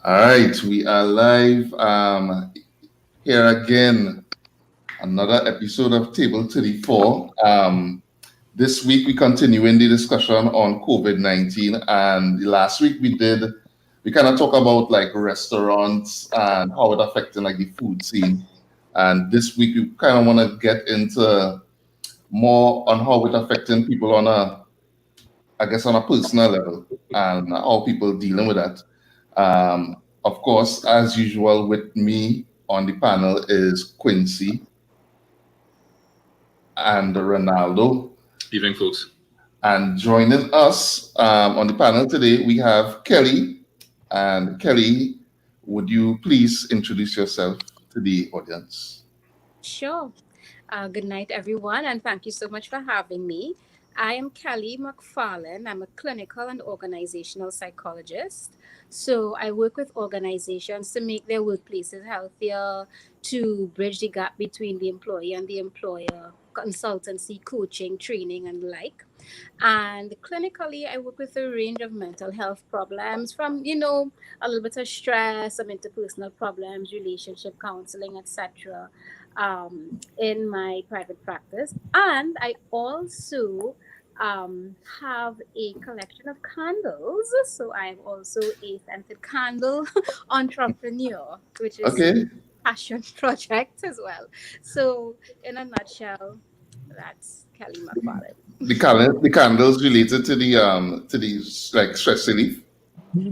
All right, we are live here again. Another episode of Table 34. This week we continuing the discussion on COVID-19, and the last week we kind of talk about like restaurants and how it affecting like the food scene. And this week we kind of want to get into more on how it affecting people on I guess, on a personal level and how people dealing with that. Of course, as usual, with me on the panel is Quincy and Ronaldo. Evening, folks. And joining us on the panel today, we have Kelly. And Kelly, would you please introduce yourself to the audience? Sure. Good night, everyone, and thank you so much for having me. I am Kelly McFarlane. I'm a clinical and organizational psychologist. So I work with organizations to make their workplaces healthier, to bridge the gap between the employee and the employer, consultancy, coaching, training, and the like. And clinically, I work with a range of mental health problems from, a little bit of stress, some interpersonal problems, relationship counseling, etc. In my private practice. And I also have a collection of candles. So I'm also a scented candle entrepreneur, which is Okay. passion project as well. So in a nutshell, that's Kelly McFarlane. The candles related to the like stress relief.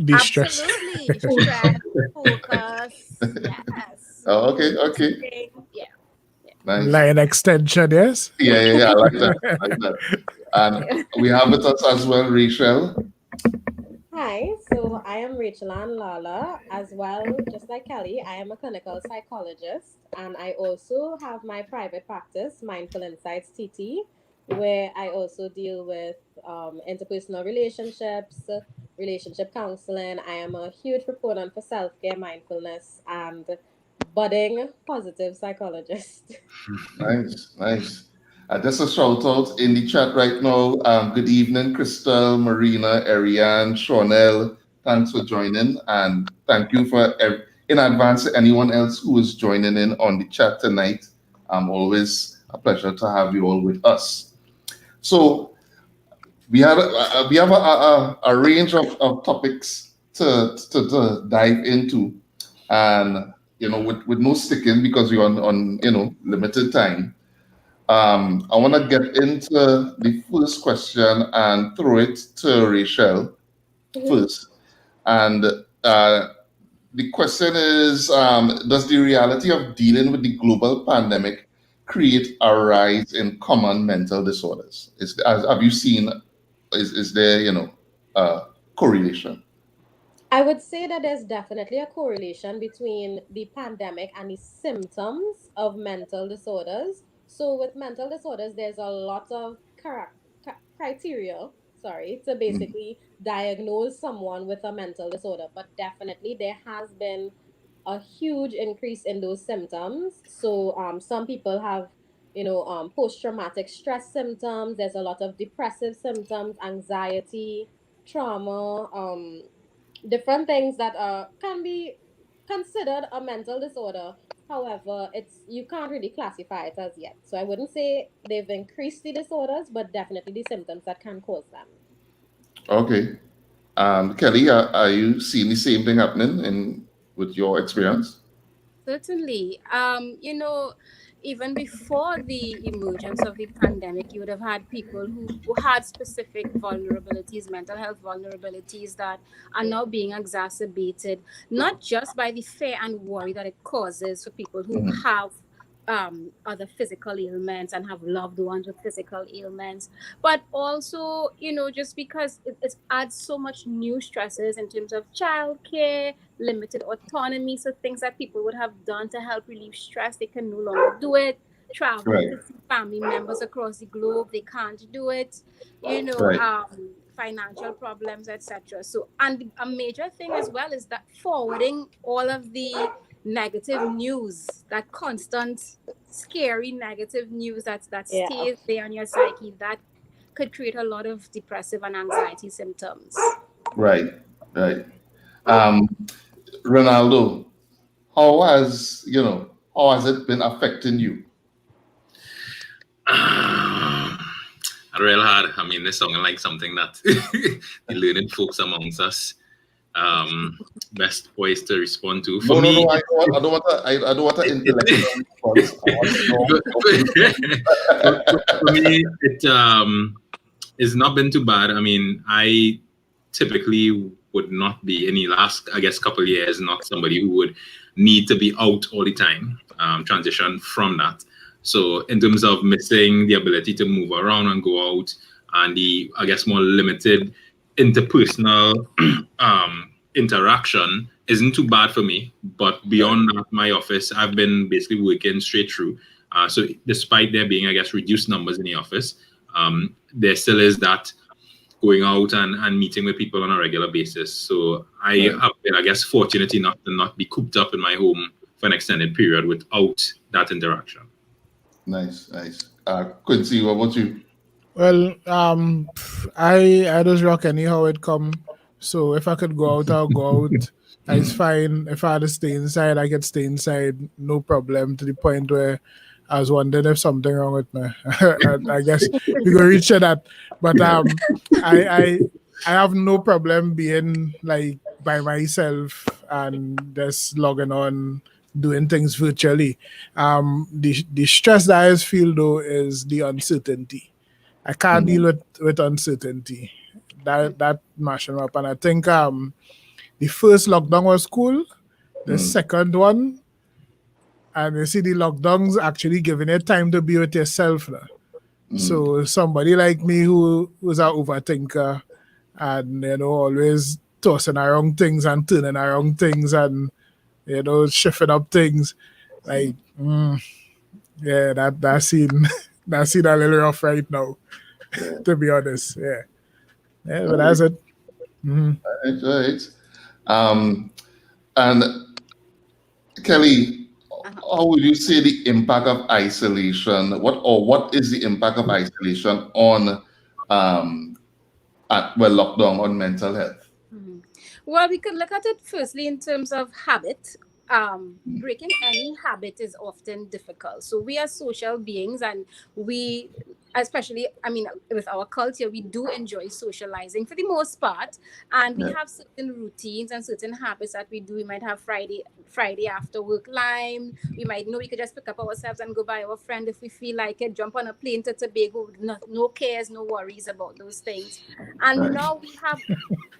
Be stressed. Absolutely. Stress, focus. Yes. Oh, okay, Mood okay. boosting. Yeah. Nice. Like an extension, yes? Yeah, I like that. I like that. And we have with us as well Rachel. Hi, so I am Rachel Ann Lala as well, just like Kelly. I am a clinical psychologist and I also have my private practice, Mindful Insights TT, where I also deal with interpersonal relationships, relationship counseling. I am a huge proponent for self care, mindfulness, and budding positive psychologist. Nice, nice. Just a shout out in the chat right now. Good evening, Crystal, Marina, Ariane, Shawnell. Thanks for joining, and thank you in advance to anyone else who is joining in on the chat tonight. Always a pleasure to have you all with us. So we have a range of topics to dive into, and with no sticking because we're on limited time. I want to get into the first question and throw it to Rachel first. And the question is, does the reality of dealing with the global pandemic create a rise in common mental disorders? Have you seen, is there, a correlation? I would say that there's definitely a correlation between the pandemic and the symptoms of mental disorders. So, with mental disorders, there's a lot of criteria, sorry, to Mm. basically diagnose someone with a mental disorder. But definitely, there has been a huge increase in those symptoms. So, some people have, post traumatic stress symptoms, there's a lot of depressive symptoms, anxiety, trauma, different things that can be considered a mental disorder. However, it's you can't really classify it as yet. So I wouldn't say they've increased the disorders, but definitely the symptoms that can cause them. Okay. Kelly, are you seeing the same thing happening with your experience? Certainly. Even before the emergence of the pandemic, you would have had people who had specific vulnerabilities, mental health vulnerabilities that are now being exacerbated, not just by the fear and worry that it causes for people who Mhm. have other physical ailments and have loved ones with physical ailments, but also, just because it adds so much new stresses in terms of childcare, limited autonomy. So things that people would have done to help relieve stress, they can no longer do it. Traveling Right, to see family members across the globe, they can't do it. right, Financial problems, etc. So, and a major thing as well is that forwarding all of the negative news, that constant, scary negative news that Yeah. stays there on your psyche, that could create a lot of depressive and anxiety symptoms. right, right. Um, Ronaldo, how has it been affecting you? Real hard. I mean, this sounding like something that the learning folks amongst us best poised to respond to. For No, no, me, no. I don't want an intellectual response. I want for me, it it's not been too bad. I mean, I typically would not be in the last, I guess, couple of years, not somebody who would need to be out all the time. Transition from that. So in terms of missing the ability to move around and go out, and the, I guess, more limited interpersonal interaction isn't too bad for me. But beyond that, my office, I've been basically working straight through. So despite there being, I guess, reduced numbers in the office, there still is that going out and meeting with people on a regular basis. So I Right. have been, I guess, fortunate enough to not be cooped up in my home for an extended period without that interaction. Nice, nice. Quincy, what about you? Well, I just rock anyhow it come. So if I could go out, I'll go out. It's fine. If I had to stay inside, I could stay inside, no problem. To the point where I was wondering if something wrong with me. I guess we gonna reach to that. But I I I have no problem being like by myself and just logging on, doing things virtually. The stress that I just feel though is the uncertainty. I can't deal with uncertainty. That mashing up. And I think the first lockdown was cool. The second one, and you see the lockdowns actually giving you time to be with yourself now. So somebody like me who was an overthinker and always tossing around things and turning around things and shifting up things, like yeah, that scene that scene a little rough right now, to be honest. Yeah. Yeah, but that's it. Right, right. Um, and Kelly, how would you say the impact of isolation? What is the impact of isolation on lockdown on mental health? Mhm. Well, we could look at it firstly in terms of habit. Breaking any habit is often difficult. So we are social beings, and we, especially, I mean, with our culture, we do enjoy socializing for the most part, and we Yeah. have certain routines and certain habits that we do. We might have Friday after work lime. We might know we could just pick up ourselves and go by our friend if we feel like it. Jump on a plane to Tobago, no cares, no worries about those things. And Right. now we have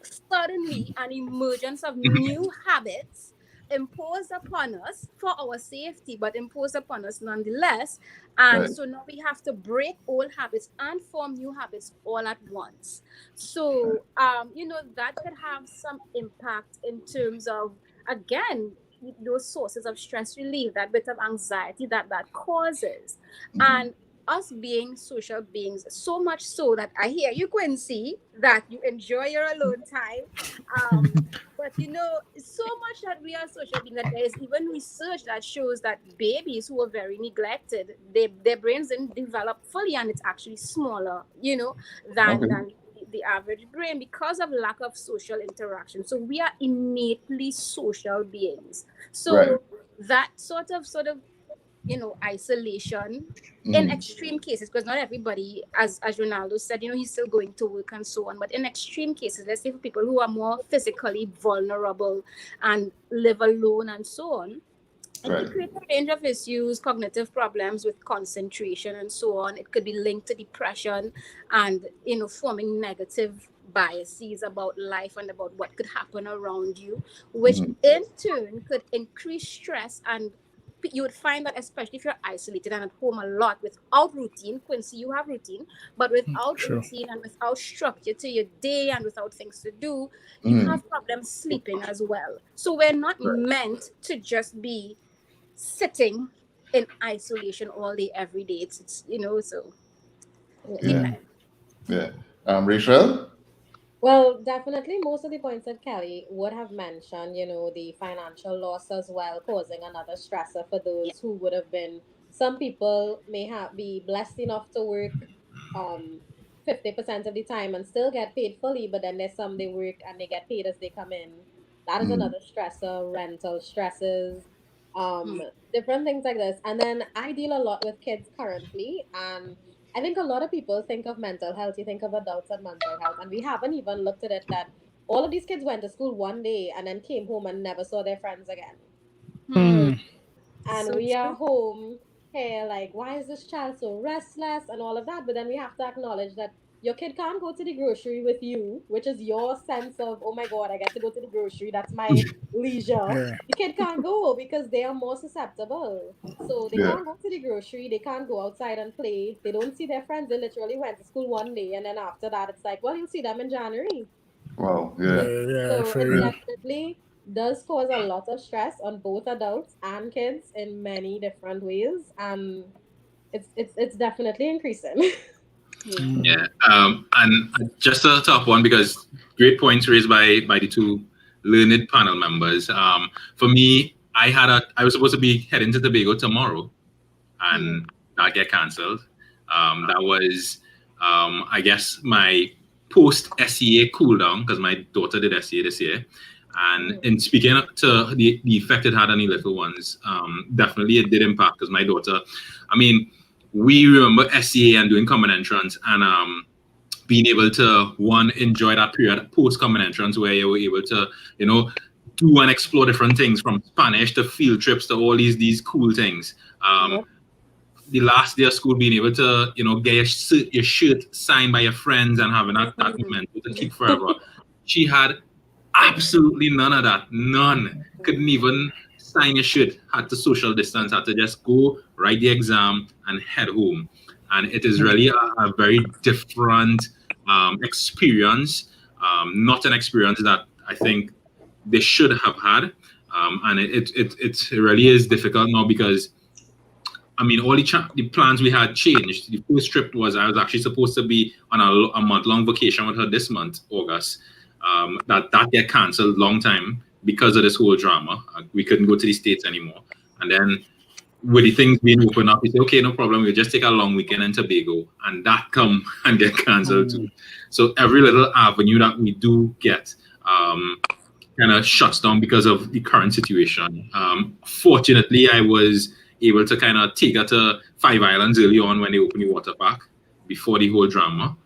suddenly an emergence of new habits imposed upon us for our safety, but imposed upon us nonetheless. And Right. so now we have to break old habits and form new habits all at once. So, that could have some impact in terms of, again, those sources of stress relief, that bit of anxiety that causes. And us being social beings, so much so that I hear you, Quincy, that you enjoy your alone time. But so much that we are social beings that there is even research that shows that babies who are very neglected, their brains didn't develop fully, and it's actually smaller, than Okay. the average brain because of lack of social interaction. So we are innately social beings. Right. So that sort of isolation in extreme cases, because not everybody, as Ronaldo said, he's still going to work and so on, but in extreme cases, let's say for people who are more physically vulnerable and live alone and so on, it Right. could create a range of issues, cognitive problems with concentration and so on. It could be linked to depression and, forming negative biases about life and about what could happen around you, which in turn could increase stress. And you would find that, especially if you're isolated and at home a lot without routine. Quincy, you have routine, but without True. routine and without structure to your day and without things to do, you have problems sleeping as well. So we're not Right. meant to just be sitting in isolation all day every day. It's so it Yeah. depends. Yeah. Rachel? Well, definitely most of the points that Kelly would have mentioned, the financial loss as well, causing another stressor for Yeah. those who would have been. Some people may have be blessed enough to work um 50% of the time and still get paid fully, but then there's some they work and they get paid as they come in. That is another stressor, rental stresses, um, different things like this. And then I deal a lot with kids currently, and I think a lot of people think of mental health, you think of adults and mental health, and we haven't even looked at it that all of these kids went to school one day and then came home and never saw their friends again. And So we are true. home here like, why is this child so restless and all of that? But then we have to acknowledge that your kid can't go to the grocery with you, which is your sense of, oh my god, I get to go to the grocery, that's my leisure. Yeah. The kid can't go because they are more susceptible, so they Yeah. can't go to the grocery, they can't go outside and play, they don't see their friends, they literally went to school one day, and then after that it's like, well, you'll see them in January. Wow. Yeah. Yeah, So for it real. definitely does cause a lot of stress on both adults and kids in many different ways, and it's definitely increasing. Yeah. Yeah, and just a top one because great points raised by the two learned panel members. For me, I was supposed to be heading to Tobago tomorrow, and that get cancelled. That was, I guess, my post SEA cool down because my daughter did SEA this year. And in speaking to the effect it had on the little ones, definitely it did impact because my daughter, I mean, we remember SEA and doing common entrance and being able to one enjoy that period post common entrance where you were able to, you know, do and explore different things from Spanish to field trips to all these cool things. Yep. The last day of school, being able to, you know, get your shirt signed by your friends and having that moment to keep forever. She had absolutely none of that. None. Couldn't even sign your shirt. Had to social distance. Had to just go write the exam and head home. And it is really a very different experience. Not an experience that I think they should have had. And it really is difficult now because I mean, all the plans we had changed. The first trip was I was actually supposed to be on a month-long vacation with her this month, August. That get cancelled long time because of this whole drama. We couldn't go to the States anymore. And then with the things being open up, we say, okay, no problem. We'll just take a long weekend in Tobago. And that come and get cancelled too. So every little avenue that we do get kind of shuts down because of the current situation. Fortunately, I was able to kind of take her to Five Islands early on when they opened the water park before the whole drama.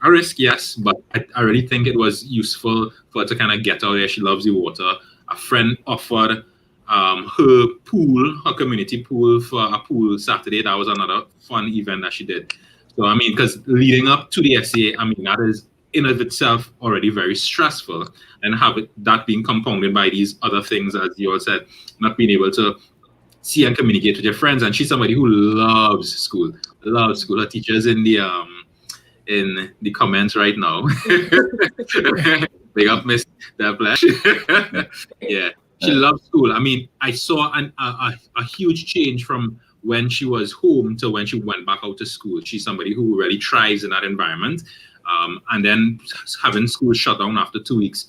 A risk, yes, but I really think it was useful for her to kind of get out there. She loves the water. A friend offered her pool, her community pool, for a pool Saturday. That was another fun event that she did. So, I mean, because leading up to the SCA, I mean, that is in of itself already very stressful. And that being compounded by these other things, as you all said, not being able to see and communicate with your friends. And she's somebody who loves school. Her teachers in the comments right now. Big up, Miss Deplash. Yeah, she loves school. I mean, I saw a huge change from when she was home to when she went back out to school. She's somebody who really thrives in that environment. And then having school shut down after 2 weeks,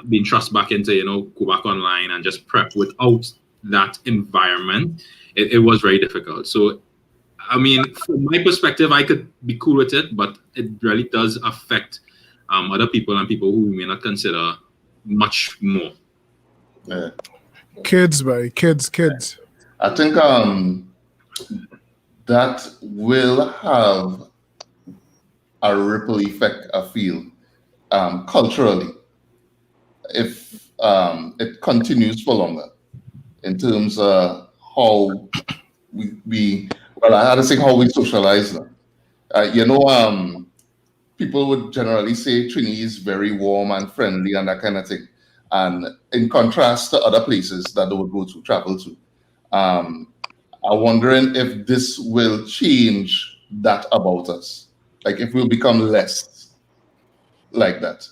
being thrust back into, you know, go back online and just prep without that environment, it was very difficult. So, I mean, from my perspective, I could be cool with it, but it really does affect other people and people who we may not consider much more. Yeah. Kids, boy, kids. I think that will have a ripple effect, I feel, culturally, if it continues for longer, in terms of how I had to say how we socialize now. People would generally say Trini is very warm and friendly and that kind of thing. And in contrast to other places that they would travel to. I'm wondering if this will change that about us. Like if we'll become less like that.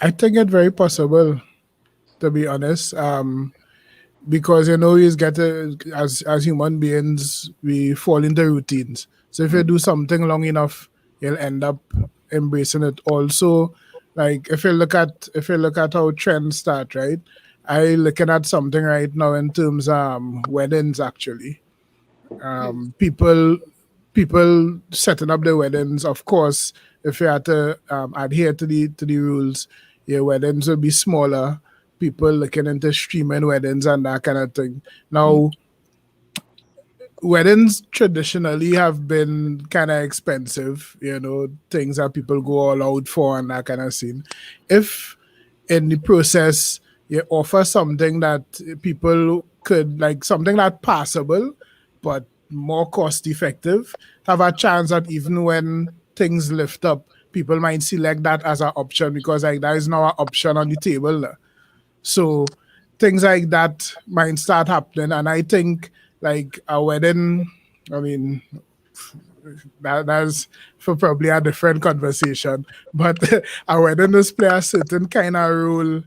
I think it's very possible, to be honest. Because we get as human beings, we fall into routines. So if you do something long enough, you'll end up embracing it. Also, like if you look at how trends start, right? I looking at something right now in terms weddings actually. People setting up their weddings. Of course, if you had to adhere to the rules, your weddings will be smaller. People looking into streaming weddings and that kind of thing. Now, weddings traditionally have been kind of expensive, things that people go all out for and that kind of scene. If in the process you offer something that people could like, something that passable but more cost effective, have a chance that even when things lift up, people might select that as an option because like that is now an option on the table now. So things like that might start happening. And I think like a wedding, I mean, that's for probably a different conversation. But a wedding does play a certain kind of role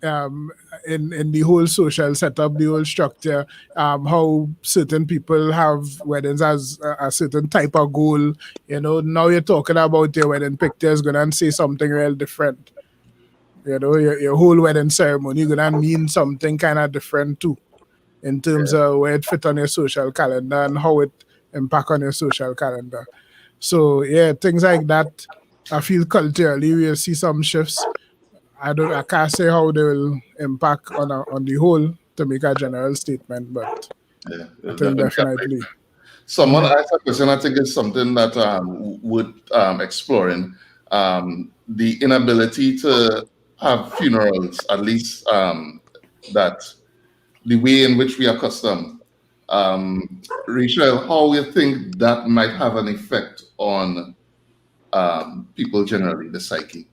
um, in the whole social setup, the whole structure, how certain people have weddings as a certain type of goal. Now you're talking about your wedding pictures, going to say something real different. Your whole wedding ceremony gonna mean something kind of different too, in terms of where it fit on your social calendar and how it impact on your social calendar. So yeah, things like that. I feel culturally we'll see some shifts. I can't say how they will impact on the whole to make a general statement, but Yeah, I it'll think definitely definitely. affect. Someone asked a question, I think it's something that would exploring the inability to have funerals, at least that the way in which we are accustomed. Rachel, how you think that might have an effect on people generally, the psyche?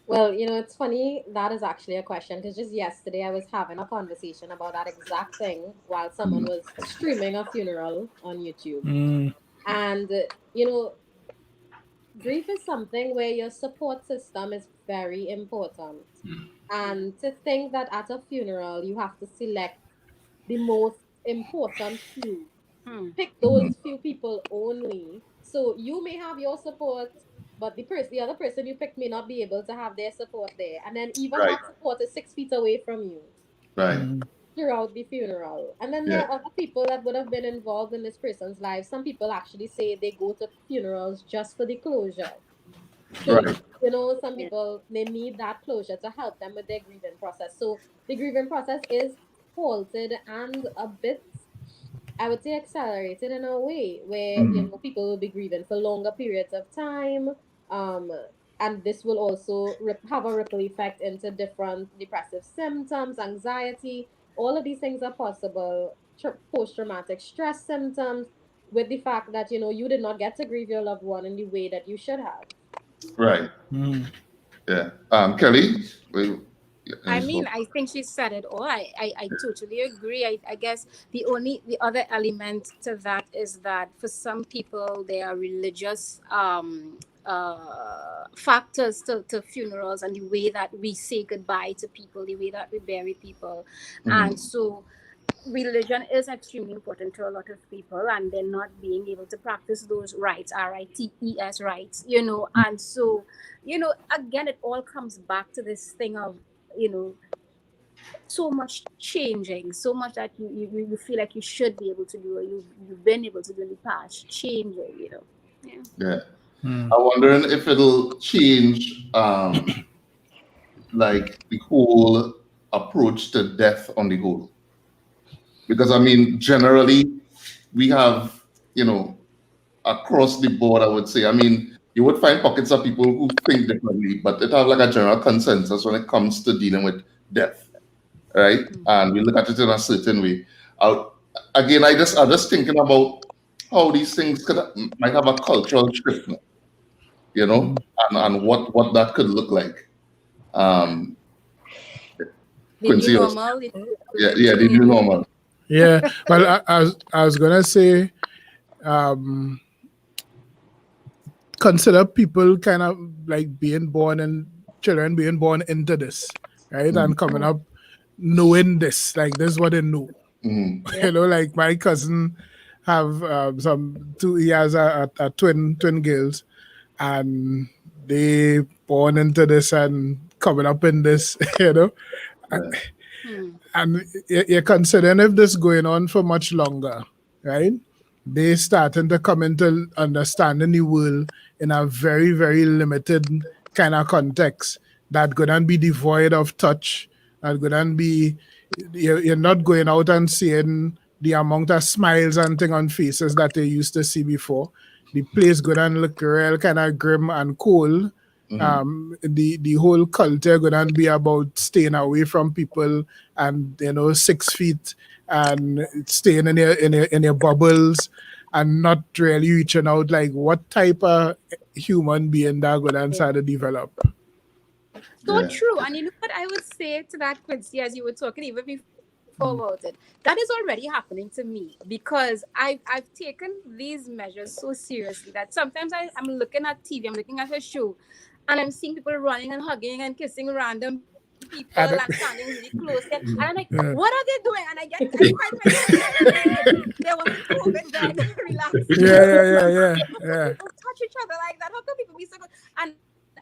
Well, it's funny. That is actually a question because just yesterday I was having a conversation about that exact thing while someone Mm, was streaming a funeral on YouTube. Mm, And, grief is something where your support system is very important. And to think that at a funeral you have to select the most important few, Hmm. pick mhm. those few people only. So you may have your support, but the other person you picked may not be able to have their support there. And then even Right, that support is 6 feet away from you right. mm, throughout the funeral. And then Yeah, there are other people that would have been involved in this person's life. Some people actually say they go to funerals just for the closure. So, right. some Yeah. people, they need that closure to help them with their grieving process. So the grieving process is halted and a bit, I would say, accelerated in a way where, Mhm. people will be grieving for longer periods of time. Um, and this will also have a ripple effect into different depressive symptoms, anxiety. All of these things are possible. Post traumatic stress symptoms, with the fact that, you did not get to grieve your loved one in the way that you should have. Right. mm, Yeah. Kelly, I you mean, spoke. I think she said it all. I totally agree. I guess the other element to that is that for some people there are religious factors to funerals and the way that we say goodbye to people, the way that we bury people. And Mhm. so religion is extremely important to a lot of people, and they're not being able to practice those rights, rights, rights, and so again it all comes back to this thing of you know so much changing, so much that you feel like you should be able to do, or you've been able to do in the past, changing. Yeah. Yeah. mm, I'm wondering if it'll change like the whole approach to death on the whole. Because I mean, generally we have, you know, across the board, I would say. I mean, you would find pockets of people who think differently, but it have like a general consensus when it comes to dealing with death, right? And we look at it in a certain way. Uh, Again, I'm just thinking about how these things might have a cultural shift, mm. and what that could look like. Um, The new Quincy, normal, the yeah, new yeah, the new change. normal. Yeah. Well, I was gonna say, um, consider people kind of like being born and children being born into this, right? Mm, And coming up knowing this, like this is what they know. mm, Yeah. Like my cousin have some two. He has a twin girls, and they born into this and coming up in this. yeah, Hmm. And you're considering if this going on for much longer, right? They starting to come into understanding the world in a very, very limited kind of context. that gonna be devoid of touch, that gonna be you're not going out and seeing the amount of smiles and thing on faces that they used to see before. The place gonna look real kind of grim and cold. The whole culture gonna be about staying away from people and 6 feet and staying in your bubbles and not really reaching out. Like, what type of human being that gonna start to develop? So true. And you know what I would say to that, Quincy, as you were talking even before about it, that is already happening to me, because I've taken these measures so seriously that sometimes I'm looking at TV, I'm looking at a show, and I'm seeing people running and hugging and kissing random people and standing really close. And I'm like, what are they doing? And I get quite there was COVID then, relax. Yeah. People touch each other like that. How can people be so good?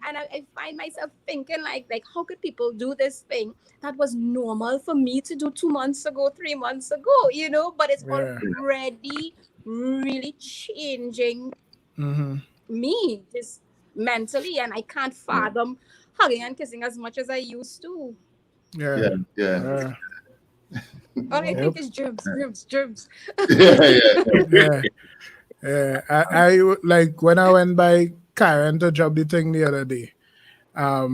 And I find myself thinking like how could people do this thing that was normal for me to do 2 months ago, 3 months ago, but it's already really changing me just mentally, and I can't fathom hugging and kissing as much as I used to. Yeah. All I think is germs. I like when I went by Karen to drop the thing the other day. I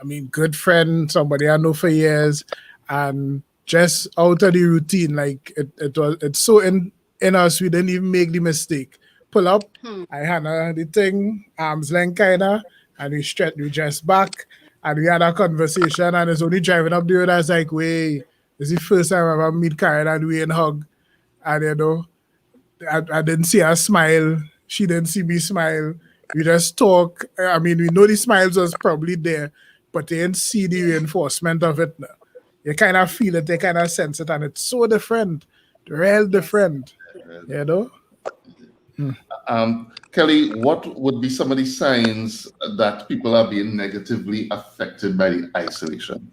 mean, good friend, somebody I know for years, and just out of the routine, like it's so in us, we didn't even make the mistake. Pull up, I hand her the thing, arms length kinda, and we just back, and we had a conversation, and it's only driving up the road. I was like, wait, this is the first time I ever meet Karen and we ain't hug, and I didn't see her smile. She didn't see me smile. We just talk. I mean, we know the smiles was probably there, but they didn't see the reinforcement of it now. You kind of feel it, they kind of sense it, and it's so different, real different, Kelly, what would be some of the signs that people are being negatively affected by the isolation?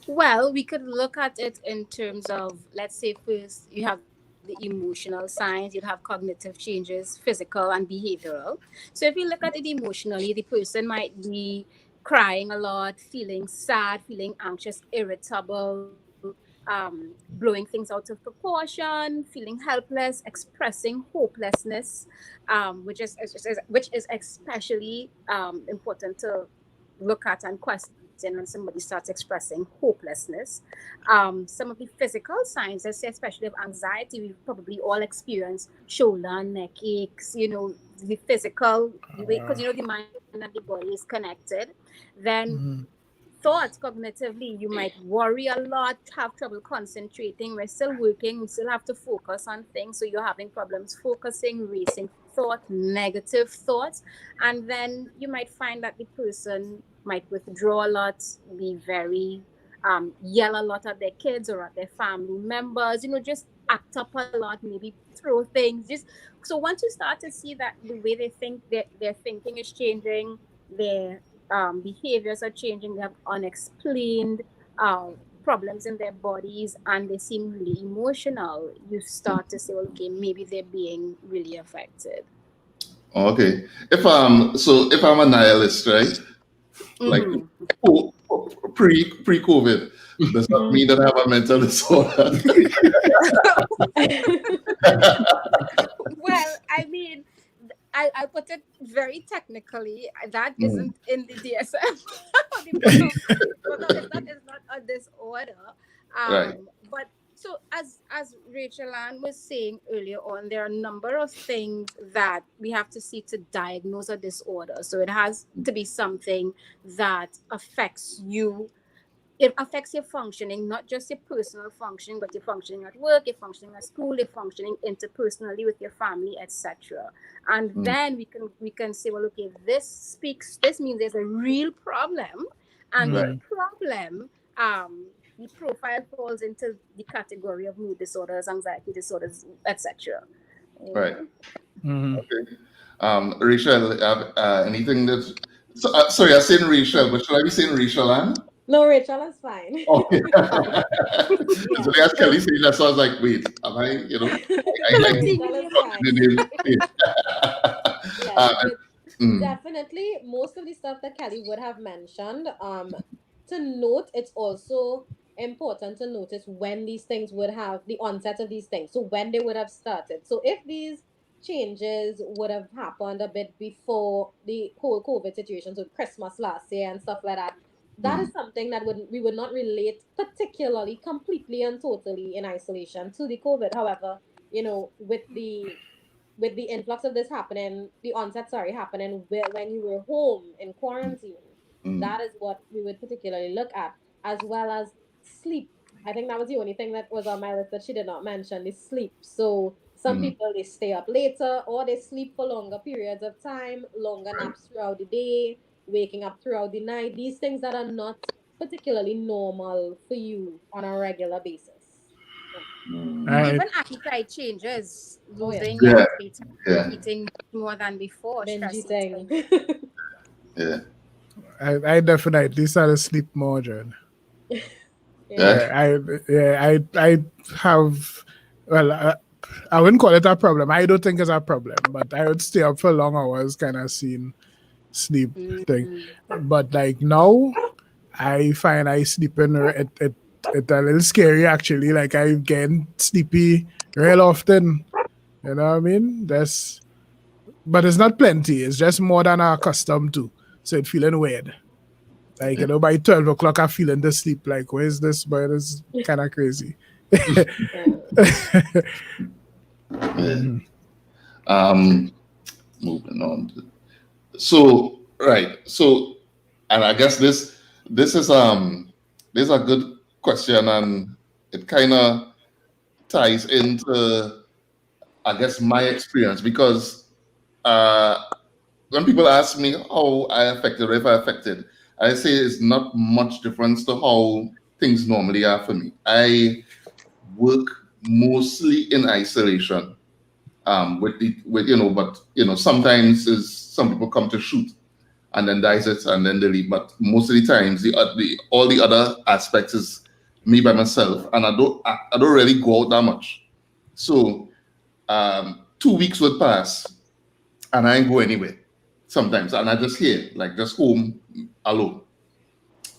Well, we could look at it in terms of, let's say, first you have the emotional signs, you'd have cognitive changes, physical and behavioral. So if you look at it emotionally, the person might be crying a lot, feeling sad, feeling anxious, irritable, blowing things out of proportion, feeling helpless, expressing hopelessness, which is especially important to look at and question when somebody starts expressing hopelessness. Some of the physical signs, let's say especially of anxiety, we've probably all experienced shoulder and neck aches, the physical, because the mind and the body is connected. Then thoughts cognitively, you might worry a lot, have trouble concentrating. We're still working, we still have to focus on things, so you're having problems focusing, racing thought, negative thoughts. And then you might find that the person might withdraw a lot, be very yell a lot at their kids or at their family members, just act up a lot, maybe throw things. Just so once you start to see that the way they think, their thinking is changing, their behaviors are changing, they have unexplained problems in their bodies, and they seem really emotional, you start to say, okay, maybe they're being really affected. Okay. If I'm a nihilist, right? Like pre-COVID, does that mean that I have a mental disorder? Well, I mean, I put it very technically. That isn't in the DSM. That is not a disorder. Right. But so as Rachel Ann was saying earlier on, there are a number of things that we have to see to diagnose a disorder. So it has to be something that affects you. It affects your functioning, not just your personal functioning, but your functioning at work, your functioning at school, your functioning interpersonally with your family, etc. And then we can say, well, okay, this means there's a real problem, and the problem, the profile falls into the category of mood disorders, anxiety disorders, etc. Right. Okay. Rachel, anything that? Sorry, I said Rachel, but should I be saying Rachel Ann? No, Rachel, that's fine. Okay. So as Kelly said that, so I was like, wait, am I, Rachel is fine. Mm, Definitely, most of the stuff that Kelly would have mentioned, to note, it's also important to notice when these things would have the onset of these things. So when they would have started. So if these changes would have happened a bit before the whole COVID situation, so Christmas last year and stuff like that, that is mm, something that would we would not relate particularly completely and totally in isolation to the COVID. However, with the influx of this happening, the onset, sorry, happening when you were home in quarantine, mm, that is what we would particularly look at, as well as sleep. I think that was the only thing that was on my list that she did not mention is sleep. So some mm. people they stay up later or they sleep for longer periods of time, longer Right. naps throughout the day, waking up throughout the night. These things that are not particularly normal for you on a regular basis. Yeah. Mm. I Even appetite changes, Oh yes, losing your Yeah, appetite, yeah, eating more than before, binge stress eating. eating. yeah, I definitely started sleep more, John. Yeah. yeah. I have, well, I wouldn't call it a problem. I don't think it's a problem, but I would stay up for long hours, kind of seeing sleep thing. Mm. But like now, I find I sleeping it a little scary actually. Like I get sleepy real often. You know what I mean? But it's not plenty. It's just more than I'm accustomed to. So it's feeling weird. Like, Yeah. by 12 o'clock, I'm feeling the sleep. Like, where's this? But it's kind of crazy. Yeah. Yeah. Um, moving on. So right. So, and I guess this is this is a good question, and it kind of ties into I guess my experience because uh, when people ask me how I affected or if I affected, I say it's not much difference to how things normally are for me. I work mostly in isolation. With but sometimes is some people come to shoot and then dies it and then they leave. But most of the times, the all the other aspects is me by myself, and I don't really go out that much. So 2 weeks would pass and I ain't go anywhere sometimes, and I just here like just home alone.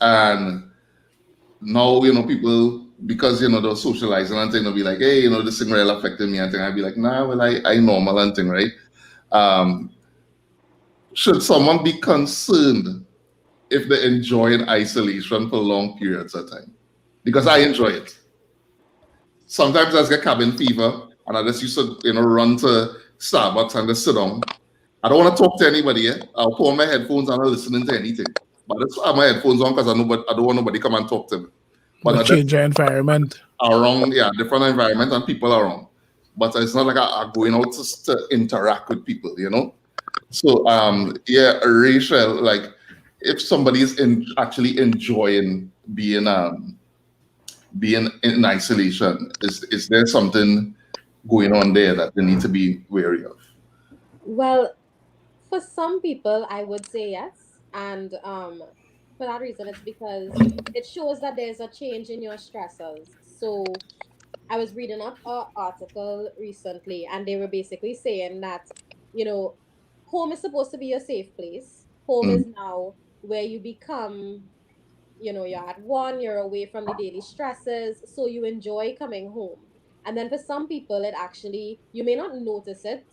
And now people because they're socializing and thing, they'll be like, hey, this thing really affected me and thing. I'd be like, nah, well I normal and thing, right? Um, should someone be concerned if they enjoy in isolation for long periods of time? Because I enjoy it. Sometimes I just get cabin fever and I just used to, run to Starbucks and just sit down. I don't want to talk to anybody. I'll put on my headphones and I'm listening to anything. But I just have my headphones on because I don't want nobody come and talk to me. But The I just change of environment. around, yeah, different environment and people around. But it's not like I'm going out to interact with people. So yeah, Rachel, like if somebody is actually enjoying being in isolation, is there something going on there that they need to be wary of? Well, for some people, I would say yes. And for that reason, it's because it shows that there's a change in your stressors. So I was reading up an article recently, and they were basically saying that, you know, home is supposed to be a safe place. Home Mm, is now where you become, you're at one, you're away from the daily stresses, so you enjoy coming home. And then for some people, it actually, you may not notice it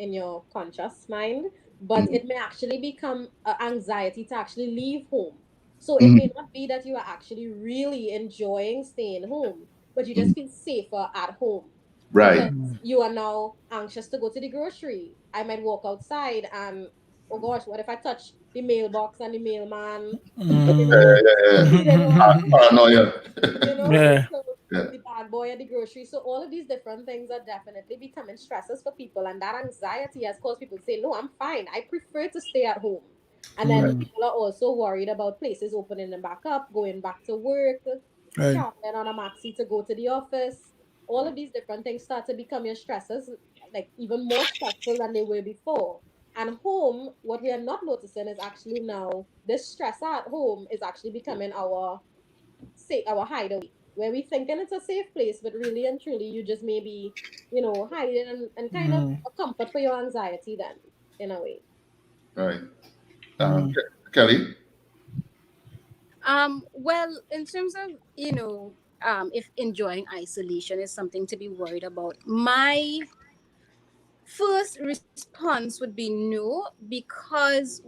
in your conscious mind, but mm, it may actually become anxiety to actually leave home. So it may mm, not be that you are actually really enjoying staying home, but you mm. just feel safer at home Right. because you are now anxious to go to the grocery. I might walk outside and, oh gosh, what if I touch the mailbox and the mailman, Mm. he didn't want, Paranoia. Yeah. so Yeah. the bad boy at the grocery. So all of these different things are definitely becoming stresses for people, and that anxiety has caused people to say, "No, I'm fine. I prefer to stay at home." And then Mm. people are also worried about places opening them back up, going back to work, Right. traveling on a maxi to go to the office. All of these different things start to become your stresses, like even more stressful than they were before. And home, what we are not noticing is actually now this stress at home is actually becoming our say our hideaway, where we thinking it's a safe place, but really and truly you just maybe, hiding and kind of Mm. a comfort for your anxiety then, in a way. Right. Mm. Kelly? Well, in terms of, if enjoying isolation is something to be worried about, my first response would be no, because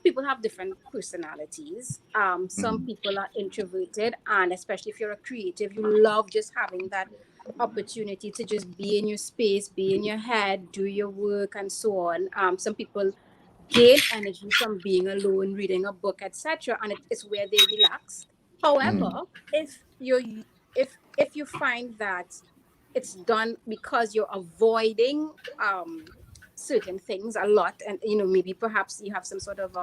people have different personalities. Some Mm, people are introverted, and especially if you're a creative, you love just having that opportunity to just be in your space, be in your head, do your work, and so on. Some people gain energy from being alone, reading a book, etc., and it's where they relax. mm, However, if you find that it's done because you're avoiding certain things a lot, and maybe perhaps you have some sort of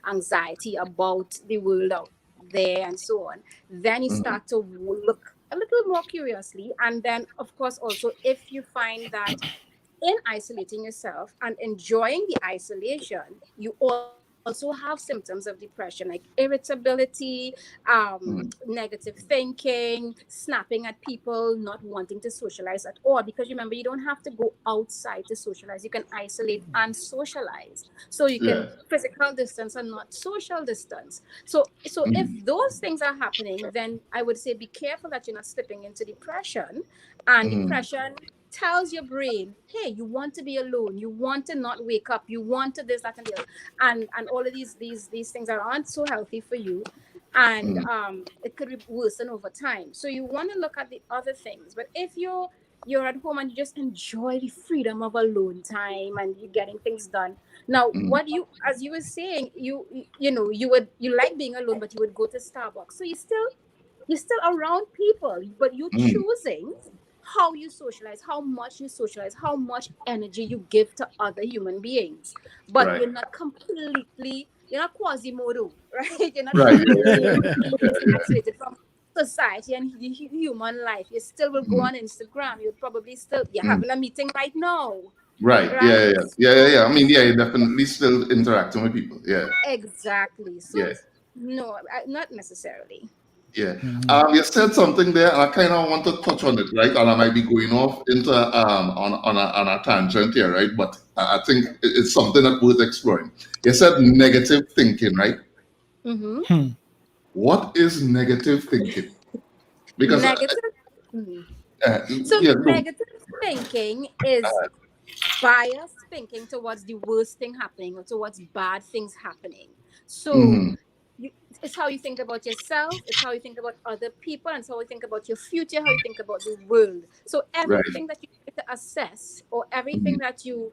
anxiety about the world out there and so on, then you mm, start to look a little more curiously. And then, of course, also, if you find that in isolating yourself and enjoying the isolation, you also have symptoms of depression like irritability, mm, negative thinking, snapping at people, not wanting to socialize at all. Because remember, you don't have to go outside to socialize. You can isolate and socialize. So you can yeah. physical distance and not social distance. So if Mm, those things are happening, then I would say be careful that you're not slipping into depression. And mm, depression tells your brain, hey, you want to be alone, you want to not wake up, you want to this, that, and the other, and all of these things that aren't so healthy for you, and mm, it could worsen over time. So you want to look at the other things. But if you're at home and you just enjoy the freedom of alone time and you're getting things done. Now, mm, what you, as you were saying, you like being alone, but you would go to Starbucks. So you're still around people, but you're mm, choosing how you socialize, how much you socialize, how much energy you give to other human beings. But right. you're not Quasimodo, right? You're not Right. completely isolated from society and human life. You still will go Mm, on Instagram. You'll probably still, you're mm. having a meeting right now, Right. Yeah, right? yeah, yeah. Yeah, yeah, yeah. I mean, yeah, you're definitely still interacting with people. Yeah. Exactly. So, Yeah. no, not necessarily. Yeah. Mhm. You said something there, and I kind of want to touch on it, right? And I might be going off into on a tangent here, right? But I think it's something that worth exploring. You said negative thinking, right? Mm-hmm. Hmm. What is negative thinking? Because Negative. Mhm. So yeah, no. negative thinking is biased thinking towards the worst thing happening or towards bad things happening. So Mm-hmm. you, it's how you think about yourself, it's how you think about other people, and it's how you think about your future, how you think about the world. So Right. everything that you try to assess, or Mm-hmm. everything that you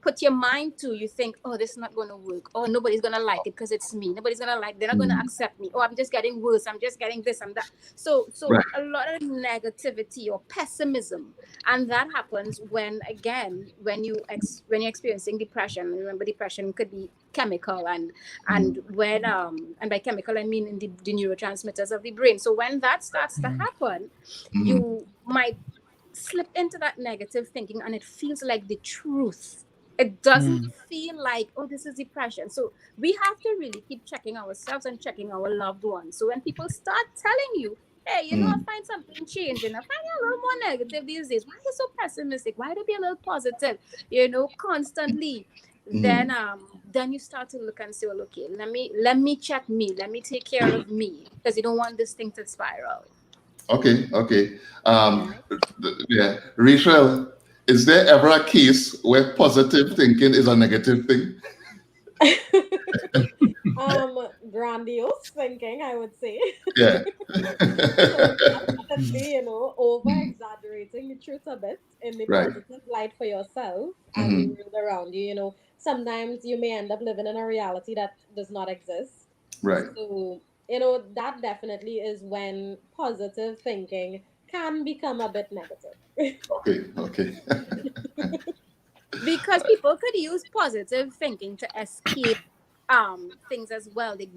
put your mind to, you think, oh, this is not going to work, oh, nobody's going to like it because it's me, nobody's going to like, they're not going to Mm-hmm. accept me, oh, I'm just getting worse, I'm just getting this and that. So Right. a lot of negativity or pessimism, and that happens when, again, when you're experiencing depression. Remember, depression could be chemical, Mm-hmm. and by chemical I mean in the neurotransmitters of the brain. So when that starts to happen, Mm-hmm. you might slip into that negative thinking, and it feels like the truth. It doesn't Hmm. feel like, oh, this is depression. So we have to really keep checking ourselves and checking our loved ones. So when people start telling you, hey, I Mm-hmm. find something changing, I find you a little more negative these days, why are you so pessimistic, why do you be a little positive, constantly, Mm-hmm. then you start to look and say, well, okay, let me check me, let me take care of me, because you don't want this thing to spiral. Okay. Okay. Yeah. Yeah. Rachel, is there ever a case where positive thinking is a negative thing? Grandiose thinking, I would say. Yeah. So definitely, over exaggerating the truth a bit in the Right. positive light for yourself and the Hmm. world around you. Sometimes you may end up living in a reality that does not exist. Right. So, that definitely is when positive thinking can become a bit negative. Okay. Okay. Because people could use positive thinking to escape things as well. They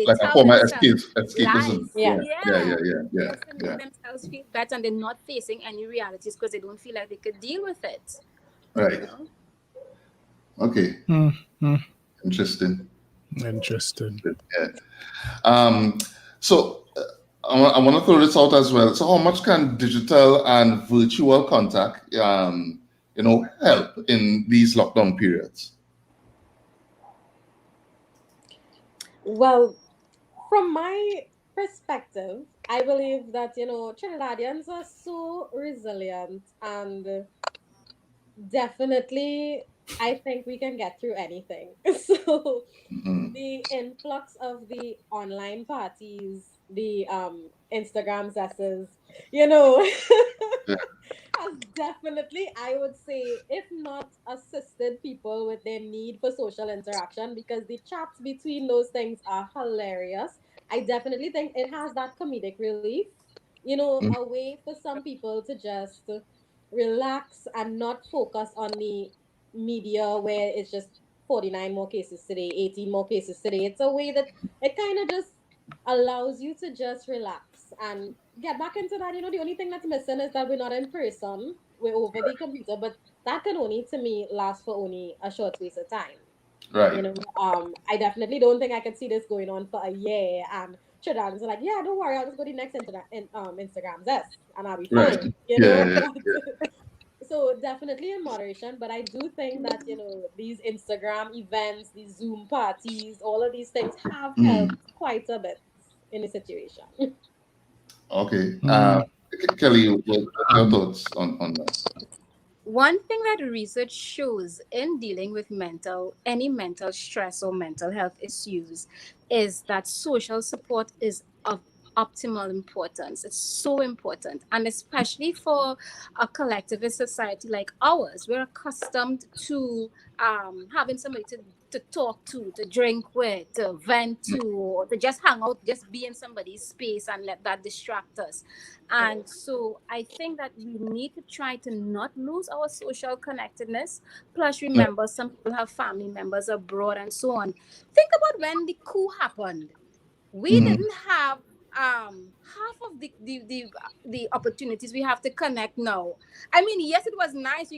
Like a tell form of themselves escapism. lies. Yeah. Yeah. Yeah. Yeah. Yeah, Yeah. Yeah. just to make Yeah. themselves feel better, and they're not facing any realities because they don't feel like they could deal with it. you Right. know Okay. Hmm. Hmm. Interesting. Interesting. Yeah. Um. So I want to throw this out as well. So how much can digital and virtual contact, help in these lockdown periods? Well, from my perspective, I believe that, Trinidadians are so resilient and definitely I think we can get through anything. So Mhm. the influx of the online parties, the Instagram zesses, you know, Yeah. has definitely, I would say, if not assisted people with their need for social interaction, because the chats between those things are hilarious. I definitely think it has that comedic relief, Mm. a way for some people to just relax and not focus on the media where it's just 49 more cases today, 18 more cases today. It's a way that it kind of just allows you to just relax and get back into that. The only thing that's missing is that we're not in person, we're over the computer, but that can only, to me, last for only a short space of time. Right. I definitely don't think I could see this going on for a year. And Trinidadans are like, yeah, don't worry, I'll just go to the next Instagram zest and I'll be Right. fine. Yeah. So definitely in moderation, but I do think that these Instagram events, these Zoom parties, all of these things have helped Mm. quite a bit in the situation. Okay. Mm. Kelly, what's your Um, thoughts on that? One thing that research shows in dealing with any mental stress or mental health issues is that social support is of optimal importance. It's so important. And especially for a collectivist society like ours, we're accustomed to having somebody to talk to drink with, to vent to, or to just hang out, just be in somebody's space and let that distract us. And so I think that we need to try to not lose our social connectedness. Plus, remember, some people have family members abroad and so on. Think about when the coup happened. We Mm. didn't have half of the opportunities we have to connect now. I mean, yes, it was nice.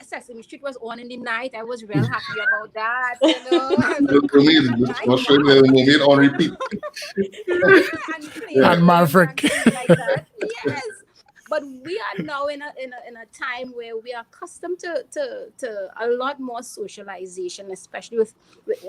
Sesame Street was on in the night. I was real happy about that. I was like, For me, what a this night! was showing Wow. the moment on repeat. Yeah, and playing Yeah. And games and Maverick. things like that. Yes. But we are now in a time where we are accustomed to a lot more socialization, especially with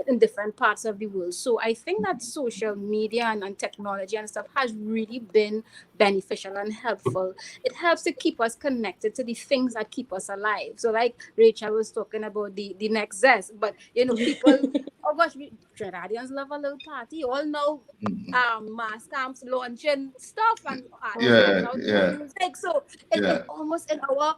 in different parts of the world. So I think that social media and technology and stuff has really been beneficial and helpful. It helps to keep us connected to the things that keep us alive. So like Rachel was talking about the next zest, but people, oh gosh, Trinidadians love a little party. All know Mhm. mass camps launching stuff and artists coming Yeah. out with Yeah. music. So it's Yeah. almost in our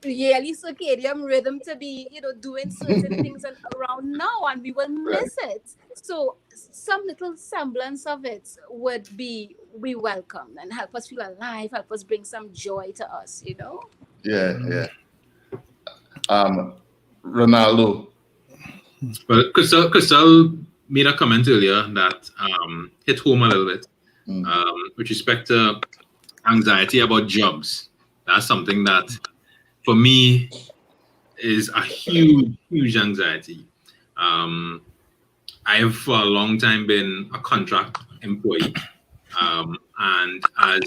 yearly circadian rhythm to be, doing certain things around now, and we will Right. miss it. So some little semblance of it would be we welcome and help us feel alive, help us bring some joy to us. Yeah. Yeah. Ronaldo. well, Crystal made a comment earlier that hit home a little bit Mm. with respect to anxiety about jobs. That's something that, for me, is a huge, huge anxiety. Um, I have for a long time been a contract employee, and as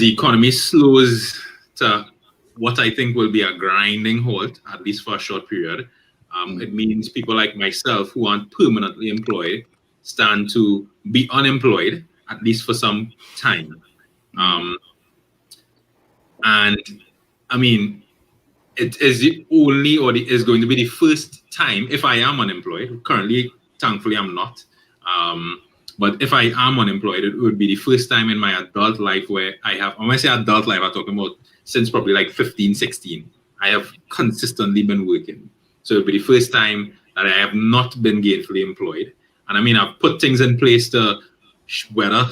the economy slows to what I think will be a grinding halt, at least for a short period, it means people like myself who aren't permanently employed stand to be unemployed, at least for some time. Um, and I mean, it is the only is going to be the first time if I am unemployed. Currently, thankfully, I'm not. Um, but if I am unemployed, it would be the first time in my adult life where I have, when I say adult life, I'm talking about since probably like 15, 16. I have consistently been working. So it would be the first time that I have not been gainfully employed. And I mean, I've put things in place to weather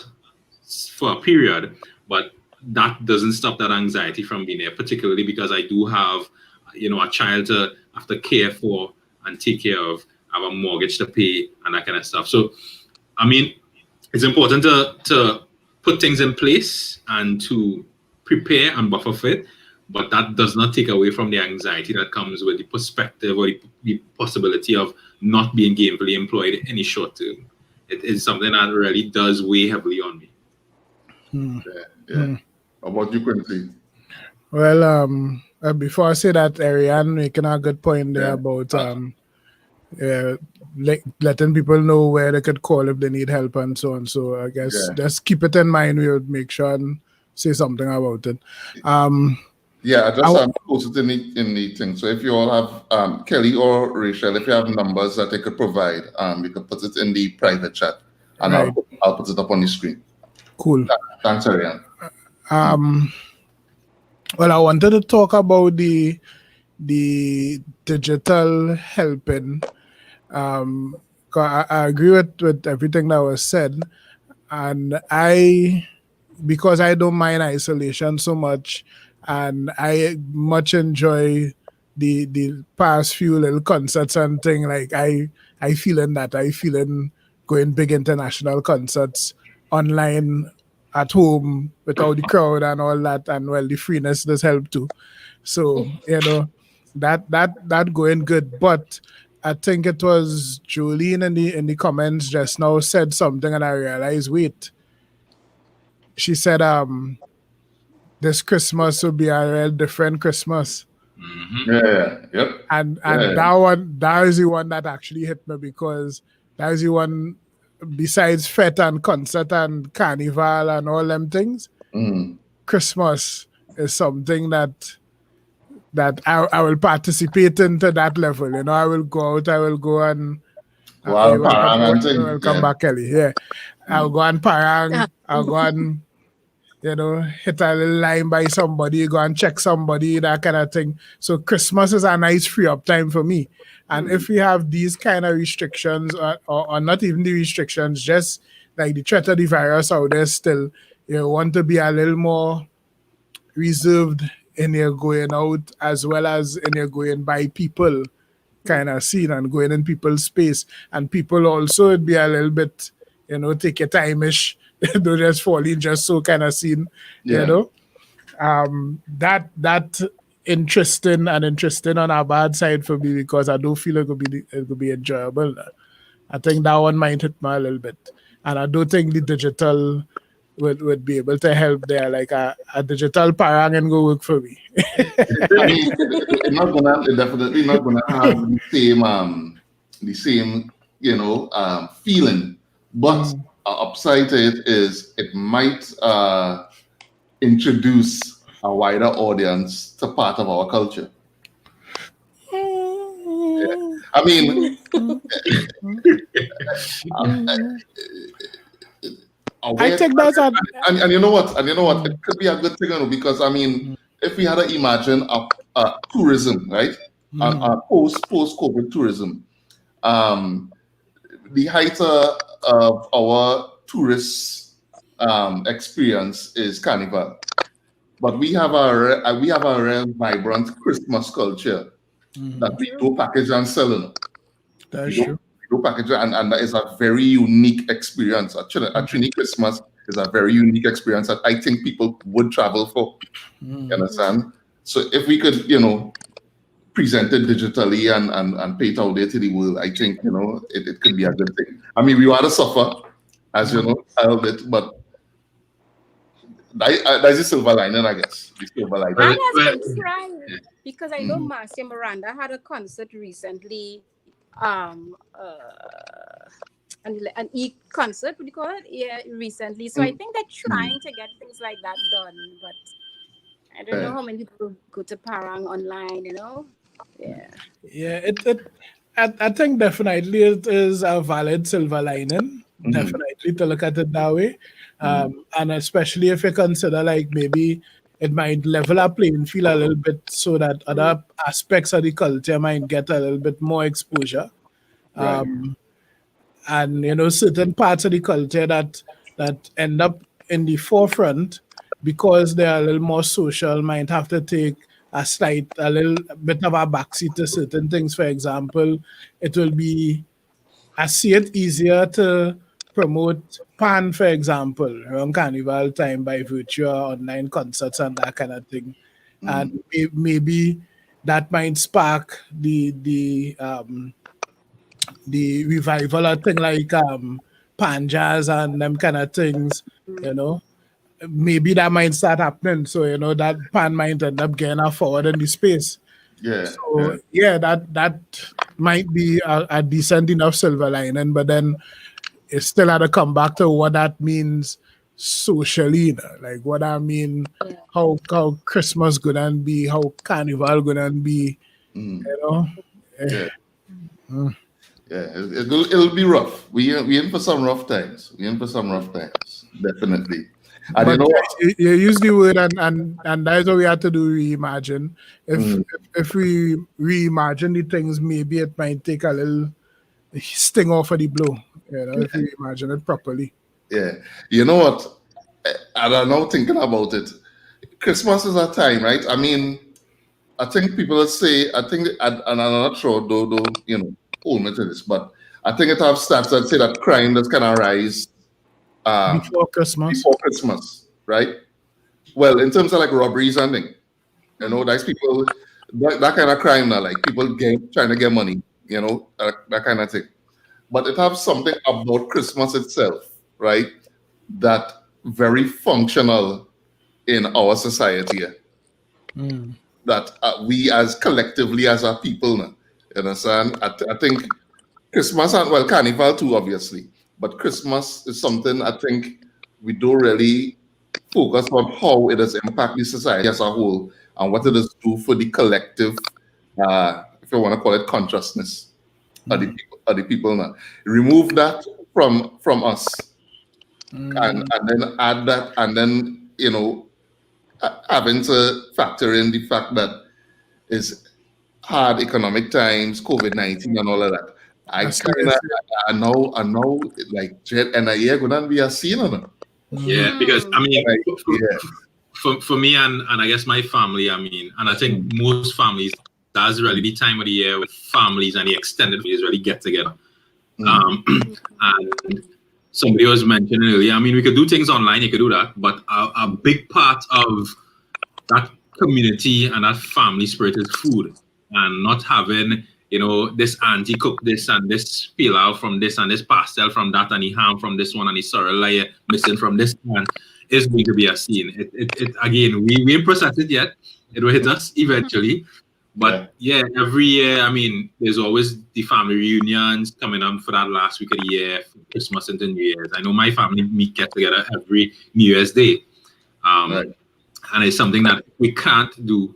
for a period, but that doesn't stop that anxiety from being there, particularly because I do have, a child to have to care for and take care of, I have a mortgage to pay and that kind of stuff. So, I mean, it's important to put things in place and to prepare and buffer for it, but that does not take away from the anxiety that comes with the perspective or the possibility of not being gainfully employed in the short term. It is something that really does weigh heavily on me. Mm. Yeah. Yeah. How about you, Quincy? Well, before I say that, Ariane making a good point there Yeah. about letting people know where they could call if they need help and so on. So I guess Yeah. just keep it in mind. We would make sure and say something about it. Yeah, I I, just posted in the thing. So if you all have Kelly or Rachel, if you have numbers that they could provide, you can put it in the private chat, and right, I'll put it up on the screen. cool. Thanks, Ariane. Well, I wanted to talk about the digital helping. 'Cause I agree with everything that was said, and because I don't mind isolation so much, and I much enjoy the past few little concerts and thing. Like I feeling that I feeling going big international concerts online at home without the crowd and all that, and well, the freeness does help too. So that going good, but I think it was Jolene in the comments just now said something, and I realized, wait, she said this Christmas will be a real different Christmas. Yeah. Yep. And Yeah. that is the one that actually hit me, because that is the one, besides fete and concert and carnival and all them things, Christmas is something that I will participate into that level. You know, I will go out, I will go and Wow, paranting. welcome back, Kelly. Yeah. I'll go and parang, I'll go and hit a little line by somebody, go and check somebody, that kind of thing. So Christmas is a nice free up time for me. And if we have these kind of restrictions, or not even the restrictions, just like the threat of the virus out there still, you want to be a little more reserved in your going out, as well as in your going by people kind of scene and going in people's space. And people also would be a little bit, take your time-ish, don't just fall in just so kind of scene, Yeah. That interesting on our bad side for me, because I do feel it could be enjoyable. I think that one might hit me a little bit. And I do think the digital would be able to help there. Like a digital parang and go work for me. I mean, it's definitely not gonna have the same, feeling. But upside to it is it might introduce a wider audience to part of our culture. Yeah. I mean, I think that's a and you know what? It could be a good thing, because I mean, if we had to imagine a tourism, right? A post COVID tourism, the height of our tourist experience is carnival, but we have a real vibrant Christmas culture that we do package and sell. That's We true. do package, and that is a very unique experience. A Trini Christmas is a very unique experience that I think people would travel for. You understand? So if we could, present it digitally and pay it out there to the world, I think, it could be a good thing. I mean, we want to suffer, as you know, a little bit, but that's the silver lining, I guess. The silver lining. I have been trying, because I know Marcia Miranda had a concert recently, an e-concert, what do you call it? Yeah, recently. So I think they're trying to get things like that done, but I don't know how many people go to Parang online, Yeah. Yeah, I think definitely it is a valid silver lining. Definitely to look at it that way. And especially if you consider, like, maybe it might level up playing field a little bit, so that other aspects of the culture might get a little bit more exposure. Right. And certain parts of the culture that end up in the forefront, because they're a little more social, might have to take a little bit of a backseat to certain things. For example, it will be, I see it easier to promote Pan, for example, around Carnival time, by virtue of online concerts and that kind of thing. And maybe that might spark the revival of thing like Pan Jazz and them kind of things, maybe that might start happening. So, that Pan might end up getting a forward in the space. Yeah. So yeah, that might be a decent enough silver lining, but then it still had to come back to what that means socially, you know, like what I mean, Yeah. how Christmas gonna be, how Carnival gonna be, Mm. you know. Yeah, Mm. yeah. It'll be rough. We in for some rough times. We in for some rough times. Definitely. And you But know what? you use the word, and that is what we have to do. Reimagine. If Mm. if we reimagine the things, maybe it might take a little sting off of the blow. You know, if we imagine it properly. Yeah. You know what? And I'm now thinking about it. Christmas is a time, right? I mean, I think people will say, and I'm not sure, though, hold me to this, but I think it have stats that say that crime does kind of rise um, Before Christmas. before Christmas, right? Well, in terms of like robberies and thing, that's people, that kind of crime now, like people trying to get money, that kind of thing. But it have something about Christmas itself, right? That very functional in our society. Mm. That we as collectively as a people, now, you understand? I think Christmas and well, Carnival too, obviously, but Christmas is something I think we don't really focus on how it has impacted the society as a whole and what it does do for the collective, if you want to call it consciousness of the people now. Remove that from us and then add that and then having to factor in the fact that it's hard economic times, COVID-19 and all of that. I That's kind of yes. I know like Jet and a year gonna be a scene on it. Yeah, because I mean, Like, yeah. for me and I guess my family, I mean, and I think most families, that's really the time of the year when families and the extended families really get together. And somebody was mentioning earlier, I mean, we could do things online, you could do that, but a big part of that community and that family spirit is food, and not having this auntie cook this and this pilau from this and this pastel from that and the ham from this one and the sorrel layer missing from this one is going to be a scene. It again, we ain't processed it yet. It will hit us eventually. But yeah, every year, I mean, there's always the family reunions coming up for that last week of the year, Christmas into New Year's. I know my family get together every New Year's Day. Right. And it's something that we can't do,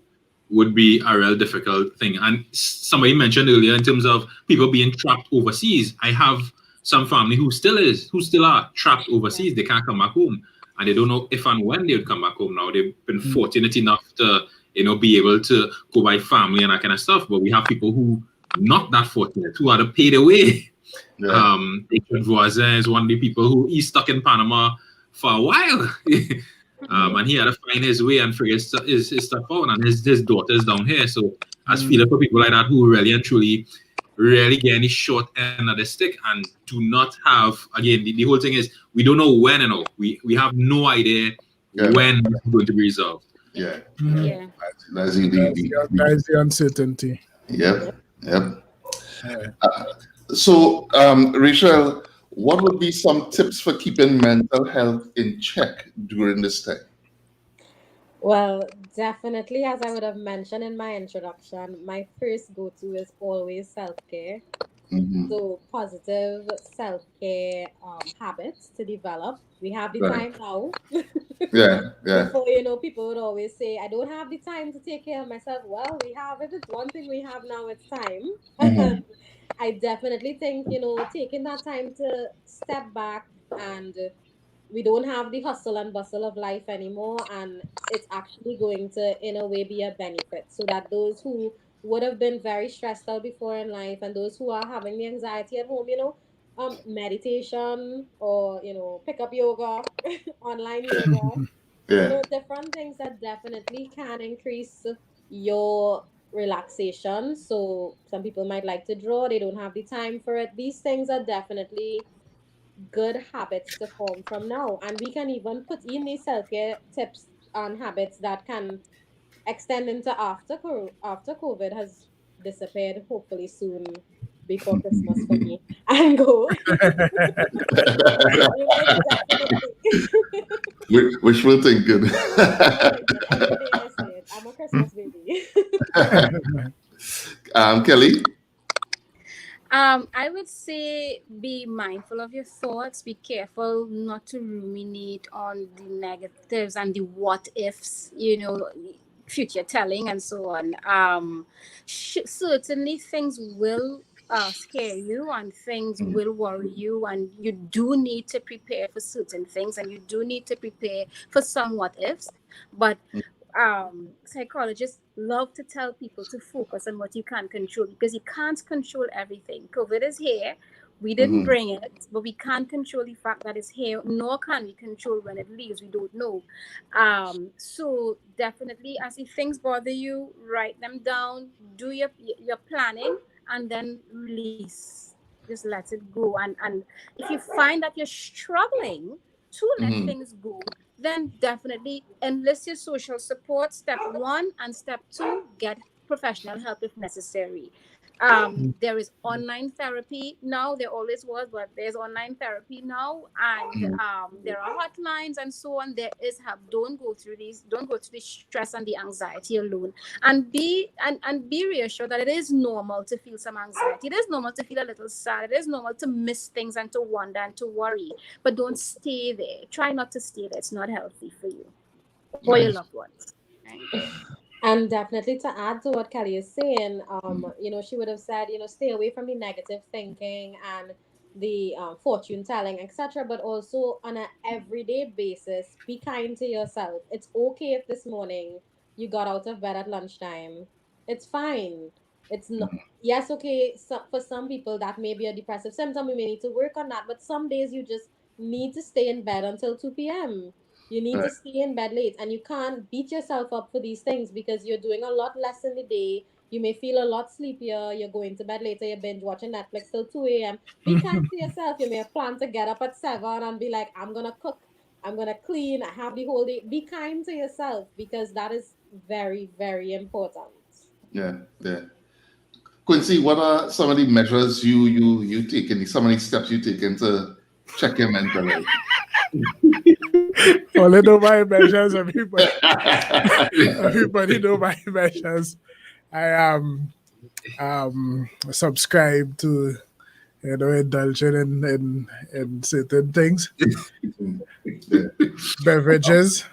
would be a real difficult thing. And somebody mentioned earlier in terms of people being trapped overseas. I have some family who still are trapped overseas. They can't come back home, and they don't know if and when they would come back home. Now they've been fortunate enough to be able to go by family and that kind of stuff. But we have people who not that fortunate, who are to pay their way. Yeah. Voisin is one of the people who he's stuck in Panama for a while. And he had to find his way and figure his stuff out, and his daughter's down here. So I was feeling for people like that who really and truly really get any short end of the stick and do not have, again, the whole thing is we don't know when and all. We have no idea when it's going to be resolved. Yeah. Yeah. That's the uncertainty. Yep. So, Rachel, what would be some tips for keeping mental health in check during this time? Well, definitely, as I would have mentioned in my introduction, my first go-to is always self-care. So positive self-care habits to develop. We have the time now. Yeah. Before, people would always say, I don't have the time to take care of myself. Well, we have it. It's one thing we have now, it's time. I definitely think, taking that time to step back, and we don't have the hustle and bustle of life anymore, and it's actually going to in a way be a benefit, so that those who would have been very stressed out before in life and those who are having the anxiety at home, meditation, or pick up yoga, online yoga, different things that definitely can increase your relaxation. So some people might like to draw, they don't have the time for it. These things are definitely good habits to form from now, and we can even put in these self-care tips and habits that can extend into after COVID has disappeared, hopefully soon, before Christmas for me, and go. Wishful thinking. Every day I say it. I'm a Christmas baby. Kelly? I would say be mindful of your thoughts. Be careful not to ruminate on the negatives and the what ifs, future telling and so on. Certainly, things will scare you and things Mm, will worry you, and you do need to prepare for certain things and you do need to prepare for some what ifs. But mm, psychologists love to tell people to focus on what you can control because you can't control everything. COVID is here. We didn't mhm, bring it, but we can't control the fact that it's here, nor can we control when it leaves. We don't know. So definitely, as if things bother you, write them down, do your planning, and then release. Just let it go. And if you find that you're struggling to let mhm, things go, then definitely enlist your social support. Step one and step two, get professional help if necessary. There is online therapy now. There always was, but there's online therapy now, and mhm. there are hotlines and so on. There is help. Don't go through these. Don't go through the stress and the anxiety alone. And be reassured that it is normal to feel some anxiety. It is normal to feel a little sad. It is normal to miss things and to wonder and to worry. But don't stay there. Try not to stay there. It's not healthy for you or your Nice. loved ones. Right? And definitely to add to what Kelly is saying, Mm, she would have said, stay away from the negative thinking and the fortune telling, etc. But also on an everyday basis, be kind to yourself. It's okay if this morning you got out of bed at lunchtime. It's fine. It's not. mhm. Yes, okay. So for some people, that may be a depressive symptom. We may need to work on that. But some days you just need to stay in bed until 2 p.m. You need to Right. stay in bed late, and you can't beat yourself up for these things because you're doing a lot less in the day. You may feel a lot sleepier. You're going to bed later. You're binge watching Netflix till 2 a.m. Be kind to yourself. You may have planned to get up at 7 and be like, I'm going to cook, I'm going to clean, I have the whole day. Be kind to yourself because that is very, very important. Yeah, yeah. Quincy, what are some of the measures you taking, some of the steps you taking to check your mental health? Only know my measures, everybody know my measures. I am subscribed to indulging in certain things, Yeah, beverages,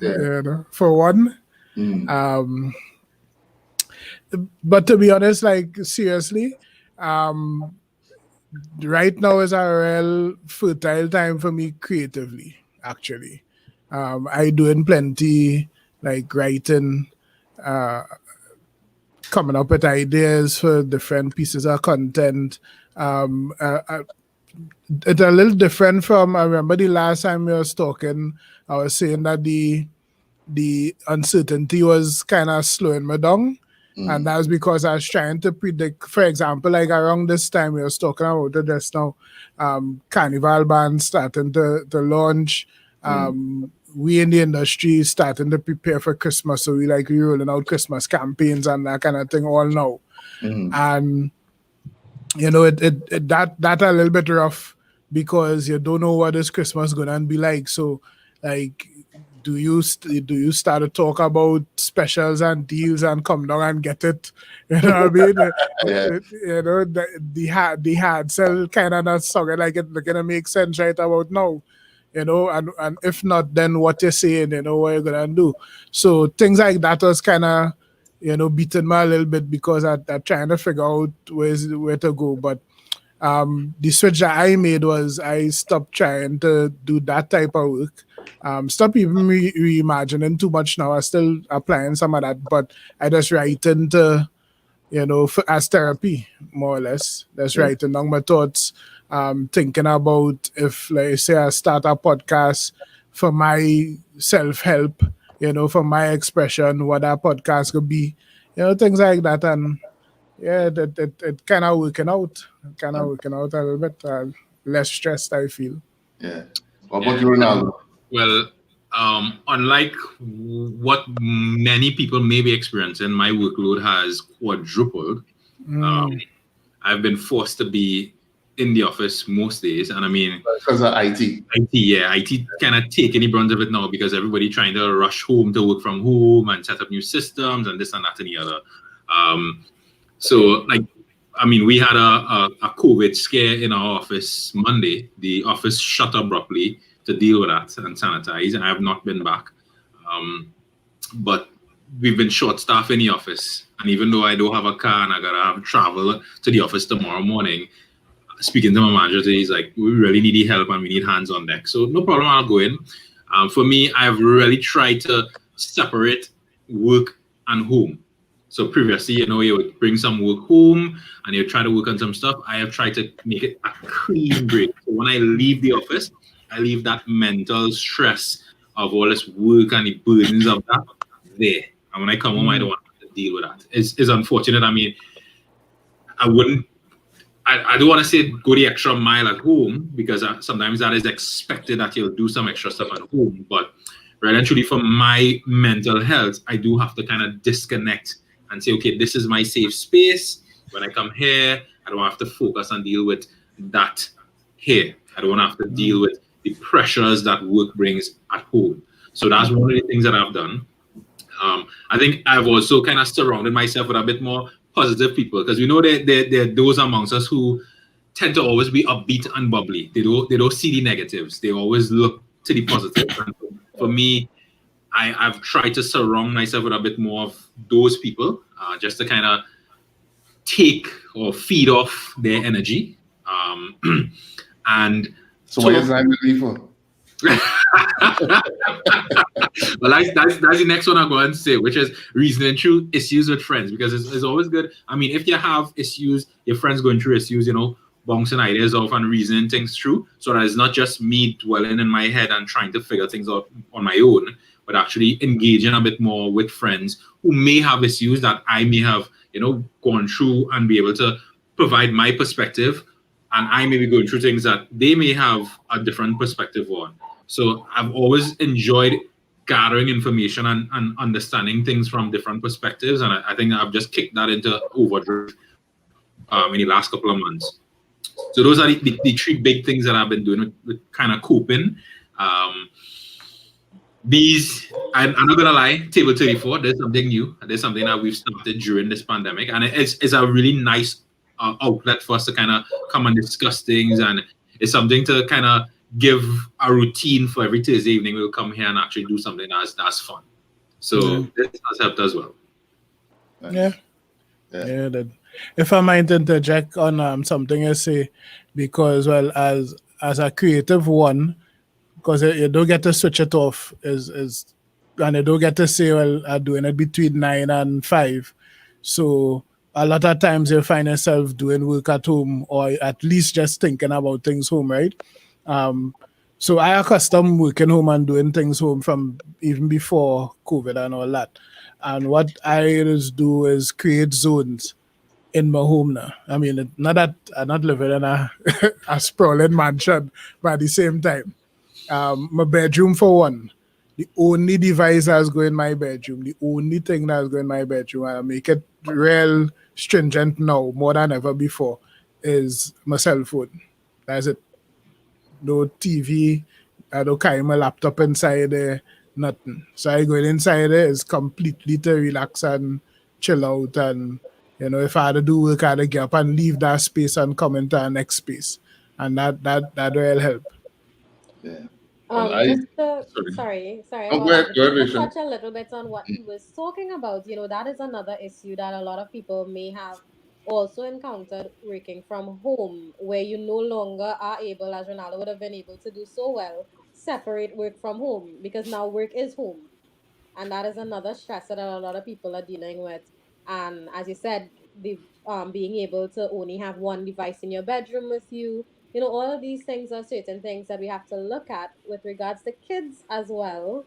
yeah. for one. Mm, Um, but to be honest, like seriously, um, right now is a real fertile time for me creatively. Actually, I doing plenty like writing, uh, coming up with ideas for different pieces of content. Um, uh, uh, it's a little different from. I remember the last time we was talking. I was saying that the uncertainty was kind of slowing me down. And mm, that was because I was trying to predict, for example, like around this time we was talking about it just now, carnival bands starting to launch. mm, We in the industry starting to prepare for Christmas. So we rolling out Christmas campaigns and that kind of thing all now. mm, And that a little bit rough because you don't know what this Christmas gonna be like. So like do you start to talk about specials and deals and come down and get it? You know what I mean? yeah. The hard sell kind of not sounding like it gonna make sense right about now. And if not, then what you're saying, what you're gonna do. So things like that was kind of beating me a little bit because I'm trying to figure out where to go. But the switch that I made was I stopped trying to do that type of work. Stop even reimagining too much now. I still applying some of that, but I just write into as therapy, more or less. That's Yeah. writing down my thoughts, thinking about if, like, say, I start a podcast for my self help, for my expression, what that podcast could be, things like that. And yeah, it kind of working out a little bit. Less stressed, I feel. Yeah. What about Yeah. you, Ronaldo? Well, unlike what many people may be experiencing, my workload has quadrupled. Um, Mm, I've been forced to be in the office most days, and I mean, Because of IT. IT cannot take any brunt of it now because everybody trying to rush home to work from home and set up new systems and this and that and the other. Um, so like I mean, we had a COVID scare in our office Monday. The office shut abruptly to deal with that and sanitize. I have not been back. But we've been short staffed in the office. And even though I don't have a car and I gotta have travel to the office tomorrow morning, speaking to my manager today, he's like, we really need the help and we need hands on deck. So no problem, I'll go in. For me, I've really tried to separate work and home. So previously, you would bring some work home and you try to work on some stuff. I have tried to make it a clean break. So when I leave the office, I leave that mental stress of all this work and the burdens of that there. And when I come home, I don't want to deal with that. It's unfortunate. I mean, I don't want to say go the extra mile at home, because sometimes that is expected that you'll do some extra stuff at home. But really and truly, for my mental health, I do have to kind of disconnect and say, okay, this is my safe space. When I come here, I don't have to focus and deal with that here. I don't have to deal with the pressures that work brings at home. So that's one of the things that I've done. I think I've also kind of surrounded myself with a bit more positive people, because we know there are those amongst us who tend to always be upbeat and bubbly. They don't see the negatives. They always look to the positives. And for me, I've tried to surround myself with a bit more of those people, just to kind of take or feed off their energy. And so what is that really for? Well, that's the next one I'm going to say, which is reasoning through issues with friends, because it's always good. I mean, if you have issues, your friends going through issues, bouncing ideas off and reasoning things through, so that it's not just me dwelling in my head and trying to figure things out on my own, but actually engaging a bit more with friends who may have issues that I may have, gone through, and be able to provide my perspective, and I may be going through things that they may have a different perspective on. So I've always enjoyed gathering information and understanding things from different perspectives, and I think I've just kicked that into overdrive in the last couple of months. So those are the three big things that I've been doing with kind of coping. I'm not gonna lie, Table 34, there's something new. There's something that we've started during this pandemic, and it's a really nice outlet for us to kind of come and discuss things, and it's something to kind of give a routine for every Thursday evening. We'll come here and actually do something that's fun. So this has helped as well. Yeah. That. If I might interject on something you say, because as a creative one, because you don't get to switch it off, and you don't get to say, I'm doing it between 9 and 5. So a lot of times you find yourself doing work at home, or at least just thinking about things home, right? So I accustomed working home and doing things home from even before COVID and all that. And what I just do is create zones in my home now. I mean, not that I'm not living in a sprawling mansion, but at the same time, my bedroom for one, the only device that's going in my bedroom, the only thing that's going in my bedroom, and I make it real stringent now more than ever before, is my cell phone. That's it. No TV, I don't carry my laptop inside there, nothing. So I go inside there is completely to relax and chill out, and if I had to do work, I had to get up and leave that space and come into the next space, and that will help. Yeah. Sorry. Go ahead, Just to touch a little bit on what he was talking about, that is another issue that a lot of people may have also encountered working from home, where you no longer are able, as Ronaldo would have been able to do so well, separate work from home, because now work is home. And that is another stressor that a lot of people are dealing with. And as you said, the being able to only have one device in your bedroom with you, all of these things are certain things that we have to look at with regards to kids as well,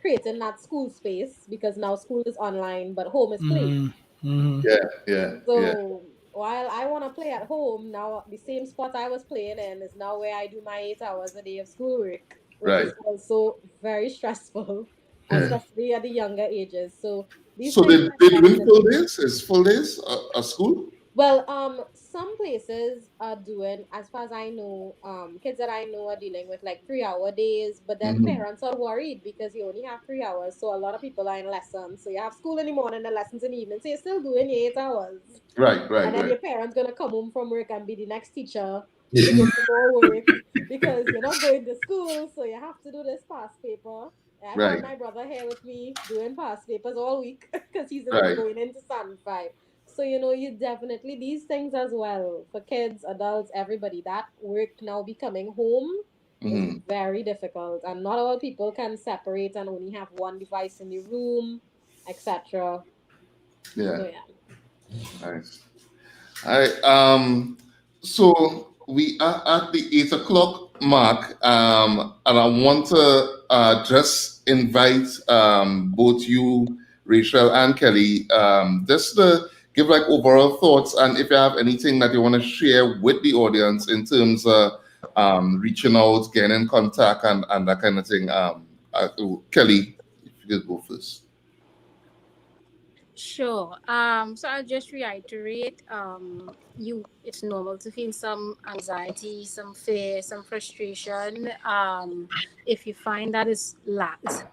creating that school space, because now school is online, but home is play. Yeah. So while I want to play at home, now the same spot I was playing in is now where I do my 8 hours a day of schoolwork, which is also very stressful, especially at the younger ages. So they're doing full days? Is full days a school? Well, some places are doing, as far as I know, kids that I know are dealing with like 3 hour days, but then Mhm. parents are worried because you only have 3 hours. So a lot of people are in lessons. So you have school in the morning and lessons in the evening. So you're still doing your 8 hours. Right, And right, then right. your parents gonna come home from work and be the next teacher to go to more work because you're not going to school, so you have to do this past paper. I've had Right, my brother here with me doing past papers all week because he's right. going into Stand 5. So, you definitely, these things as well, for kids, adults, everybody, that work now becoming home is Mhm. very difficult. And not all people can separate and only have one device in the room, etc. Yeah, So, yeah. nice. I so we are at the 8 o'clock mark, and I want to just invite both you, Rachel and Kelly, just to give like overall thoughts, and if you have anything that you want to share with the audience in terms of reaching out, getting in contact, and that kind of thing. Kelly, if you could go first. Sure. So I'll just reiterate. It's normal to feel some anxiety, some fear, some frustration. If you find that is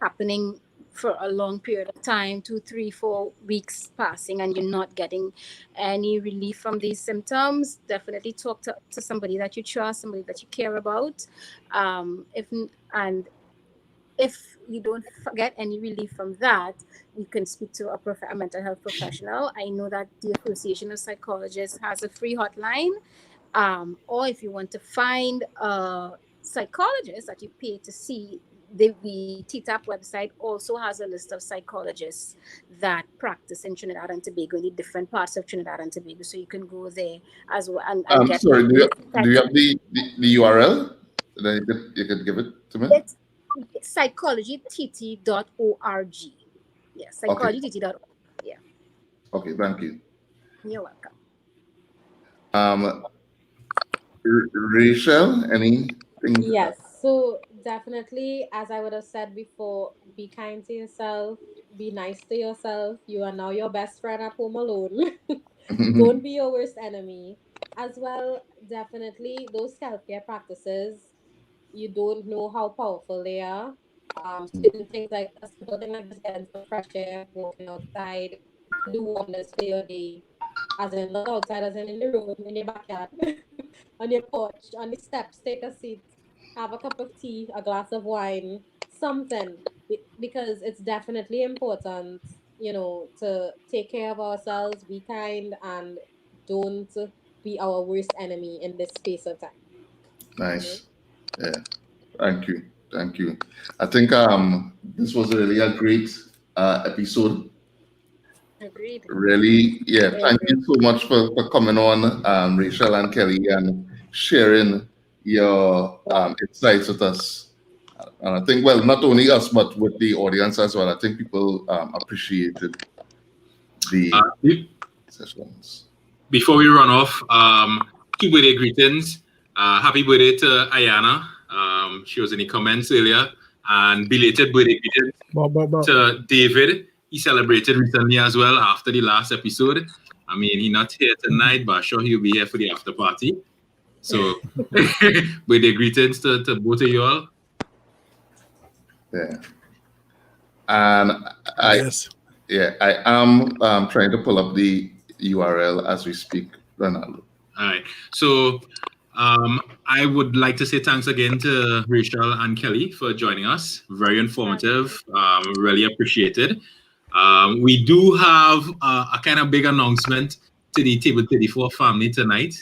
happening for a long period of time, 2, 3, 4 weeks passing, and you're not getting any relief from these symptoms, definitely talk to somebody that you trust, somebody that you care about. If and if you don't get any relief from that, you can speak to a mental health professional. I know that the Association of Psychologists has a free hotline, or if you want to find a psychologist that you pay to see, the TTAP website also has a list of psychologists that practice in Trinidad and Tobago, in the different parts of Trinidad and Tobago. So you can go there as well and get Sorry, do you types of. have the URL? That you could give it to me? It's psychologytt.org. Yeah, Okay, psychologytt.org. Yeah, okay, thank you. you're welcome. Um, Rachel, anything? Yes, so definitely, as I would have said before, be kind to yourself, be nice to yourself. You are now your best friend at home alone. Don't be your worst enemy. As well, definitely, those self care practices, you don't know how powerful they are. Certain things like a simple thing like just getting some fresh air, walking outside, can do wonders for your day. As in, not outside, as in the room, in your backyard, on your porch, on the steps, take a seat, have a cup of tea, a glass of wine, something. Because it's definitely important, to take care of ourselves, be kind, and don't be our worst enemy in this space of time. Nice. Yeah. Thank you. Thank you. I think this was really a great episode. Agreed. Really, yeah. I Thank agree. you so much for coming on, Rachel and Kelly, and sharing your insights with us. And I think, well, not only us, but with the audience as well. I think people appreciated the Be- sessions. Before we run off, two birthday greetings. Happy birthday to Ayana. She was in the comments earlier. And belated birthday greetings But to David. He celebrated recently as well after the last episode. I mean, he's not here tonight, but I'm sure he'll be here for the after party. So, birthday greetings to both of you all. Yeah. And I yes. I am trying to pull up the URL as we speak, Ronaldo. All right. So I would like to say thanks again to Rachel and Kelly for joining us. Very informative. Really appreciated. We do have a kind of big announcement to the Table 34 family tonight.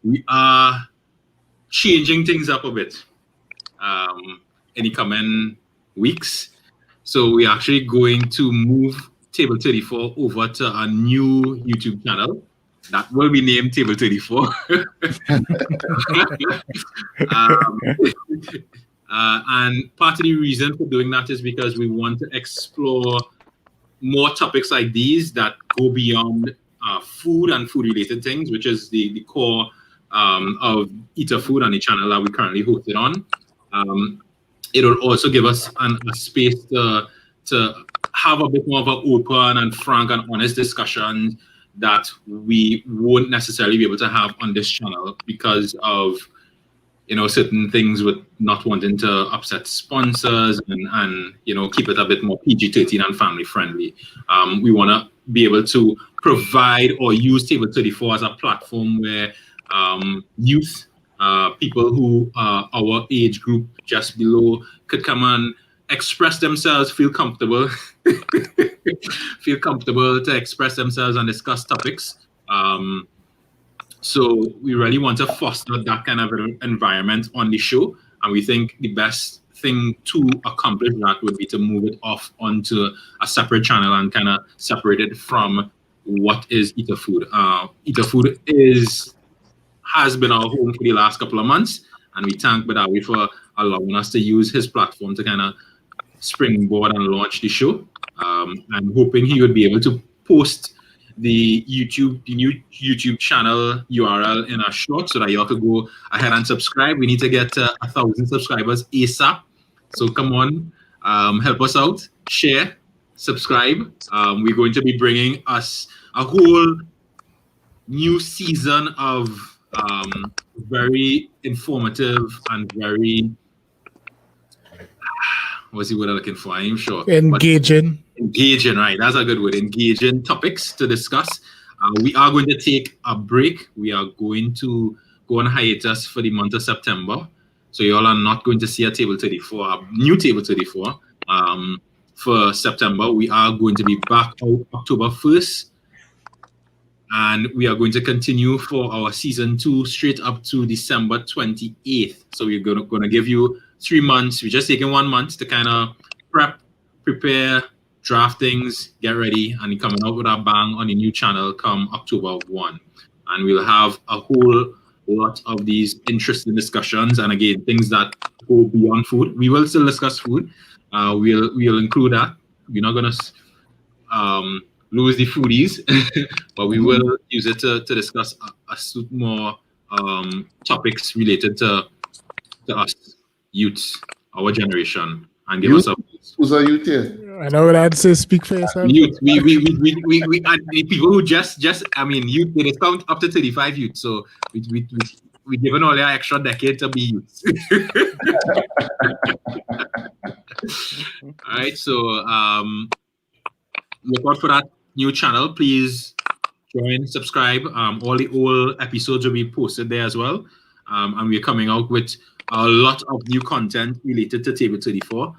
We are changing things up a bit in the coming weeks. So we're actually going to move Table 34 over to a new YouTube channel that will be named Table 34. um, and part of the reason for doing that is because we want to explore more topics like these that go beyond food and food related things, which is the core of Eater Food on the channel that we currently hosted on. It'll also give us a space to have a bit more of an open and frank and honest discussion that we won't necessarily be able to have on this channel because of certain things with not wanting to upset sponsors and keep it a bit more PG-13 and family friendly. We want to be able to provide or use Table 34 as a platform where youth, people who are our age group just below, could come and express themselves, feel comfortable to express themselves and discuss topics. So we really want to foster that kind of environment on the show, and we think the best thing to accomplish that would be to move it off onto a separate channel and kind of separate it from what is Eater Food. Eater Food has been our home for the last couple of months, and we thank Badawi for allowing us to use his platform to kind of springboard and launch the show. I'm hoping he would be able to post the new YouTube channel URL in a short so that y'all could go ahead and subscribe. We need to get 1,000 subscribers ASAP. So come on, help us out, share, subscribe. We're going to be bringing us a whole new season of very informative and very, what's the word I'm looking for? I'm sure. Engaging, right? That's a good word. Engaging topics to discuss. We are going to take a break. We are going to go on hiatus for the month of September. So y'all are not going to see a Table 34, a new Table 34 for September. We are going to be back out October 1st. And we are going to continue for our season 2 straight up to December 28th. So we're going to give you 3 months. We're just taking 1 month to kind of prepare, draft things, get ready, and coming out with a bang on the new channel come October 1. And we'll have a whole lot of these interesting discussions, and again, things that go beyond food. We will still discuss food. We'll include that. We're not going to lose the foodies, but we will use it to discuss a more topics related to us, youths, our generation, and give us a. Who's a youth here? I know what I'd say. Speak for yourself. Youth. We and the people who just I mean, youth. They count up to 35 youth. So we given all their extra decade to be youth. All right. So look out for that new channel. Please join, subscribe. All the old episodes will be posted there as well. And we're coming out with a lot of new content related to Table 34.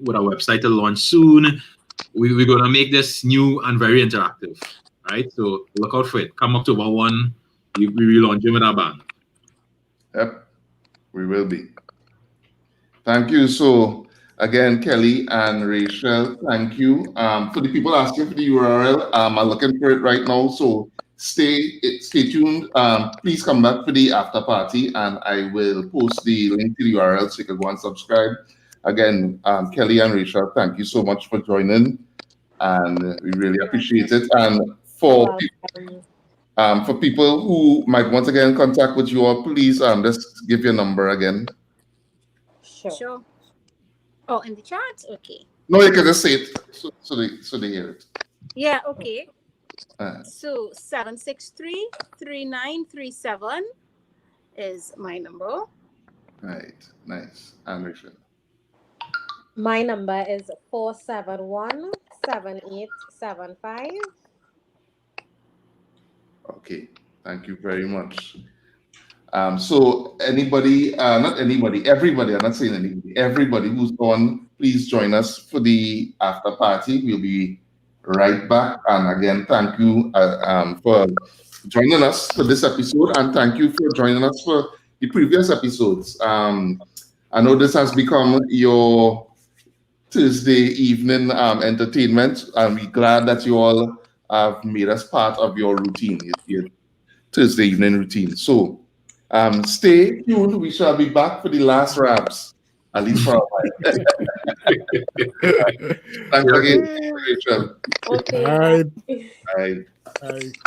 With our website to launch soon. We're going to make this new and very interactive, right? So look out for it. Come October 1, we relaunch it with our band. Yep, we will be. Thank you. So again, Kelly and Rachel, thank you. For the people asking for the URL, I'm looking for it right now. So stay tuned. Please come back for the after party, and I will post the link to the URL so you can go and subscribe. Again, Kelly and Rachel, thank you so much for joining, and we really appreciate it. And for people who might want to get in contact with you all, please just give your number again. Sure. Oh, in the chat? Okay. No, you can just say it so they hear it. Yeah, okay. So 763-3937 is my number. Right, nice. And Rachel. My number is 471-7875. Okay, thank you very much. So everybody, I'm not saying anybody, everybody who's on, please join us for the after party. We'll be right back. And again, thank you for joining us for this episode, and thank you for joining us for the previous episodes. I know this has become your Thursday evening entertainment, and we're glad that you all have made us part of your routine, your Thursday evening routine. So stay tuned. We shall be back for the last raps, at least for a while. Thanks again, Rachel. Okay. All right. Bye. All right.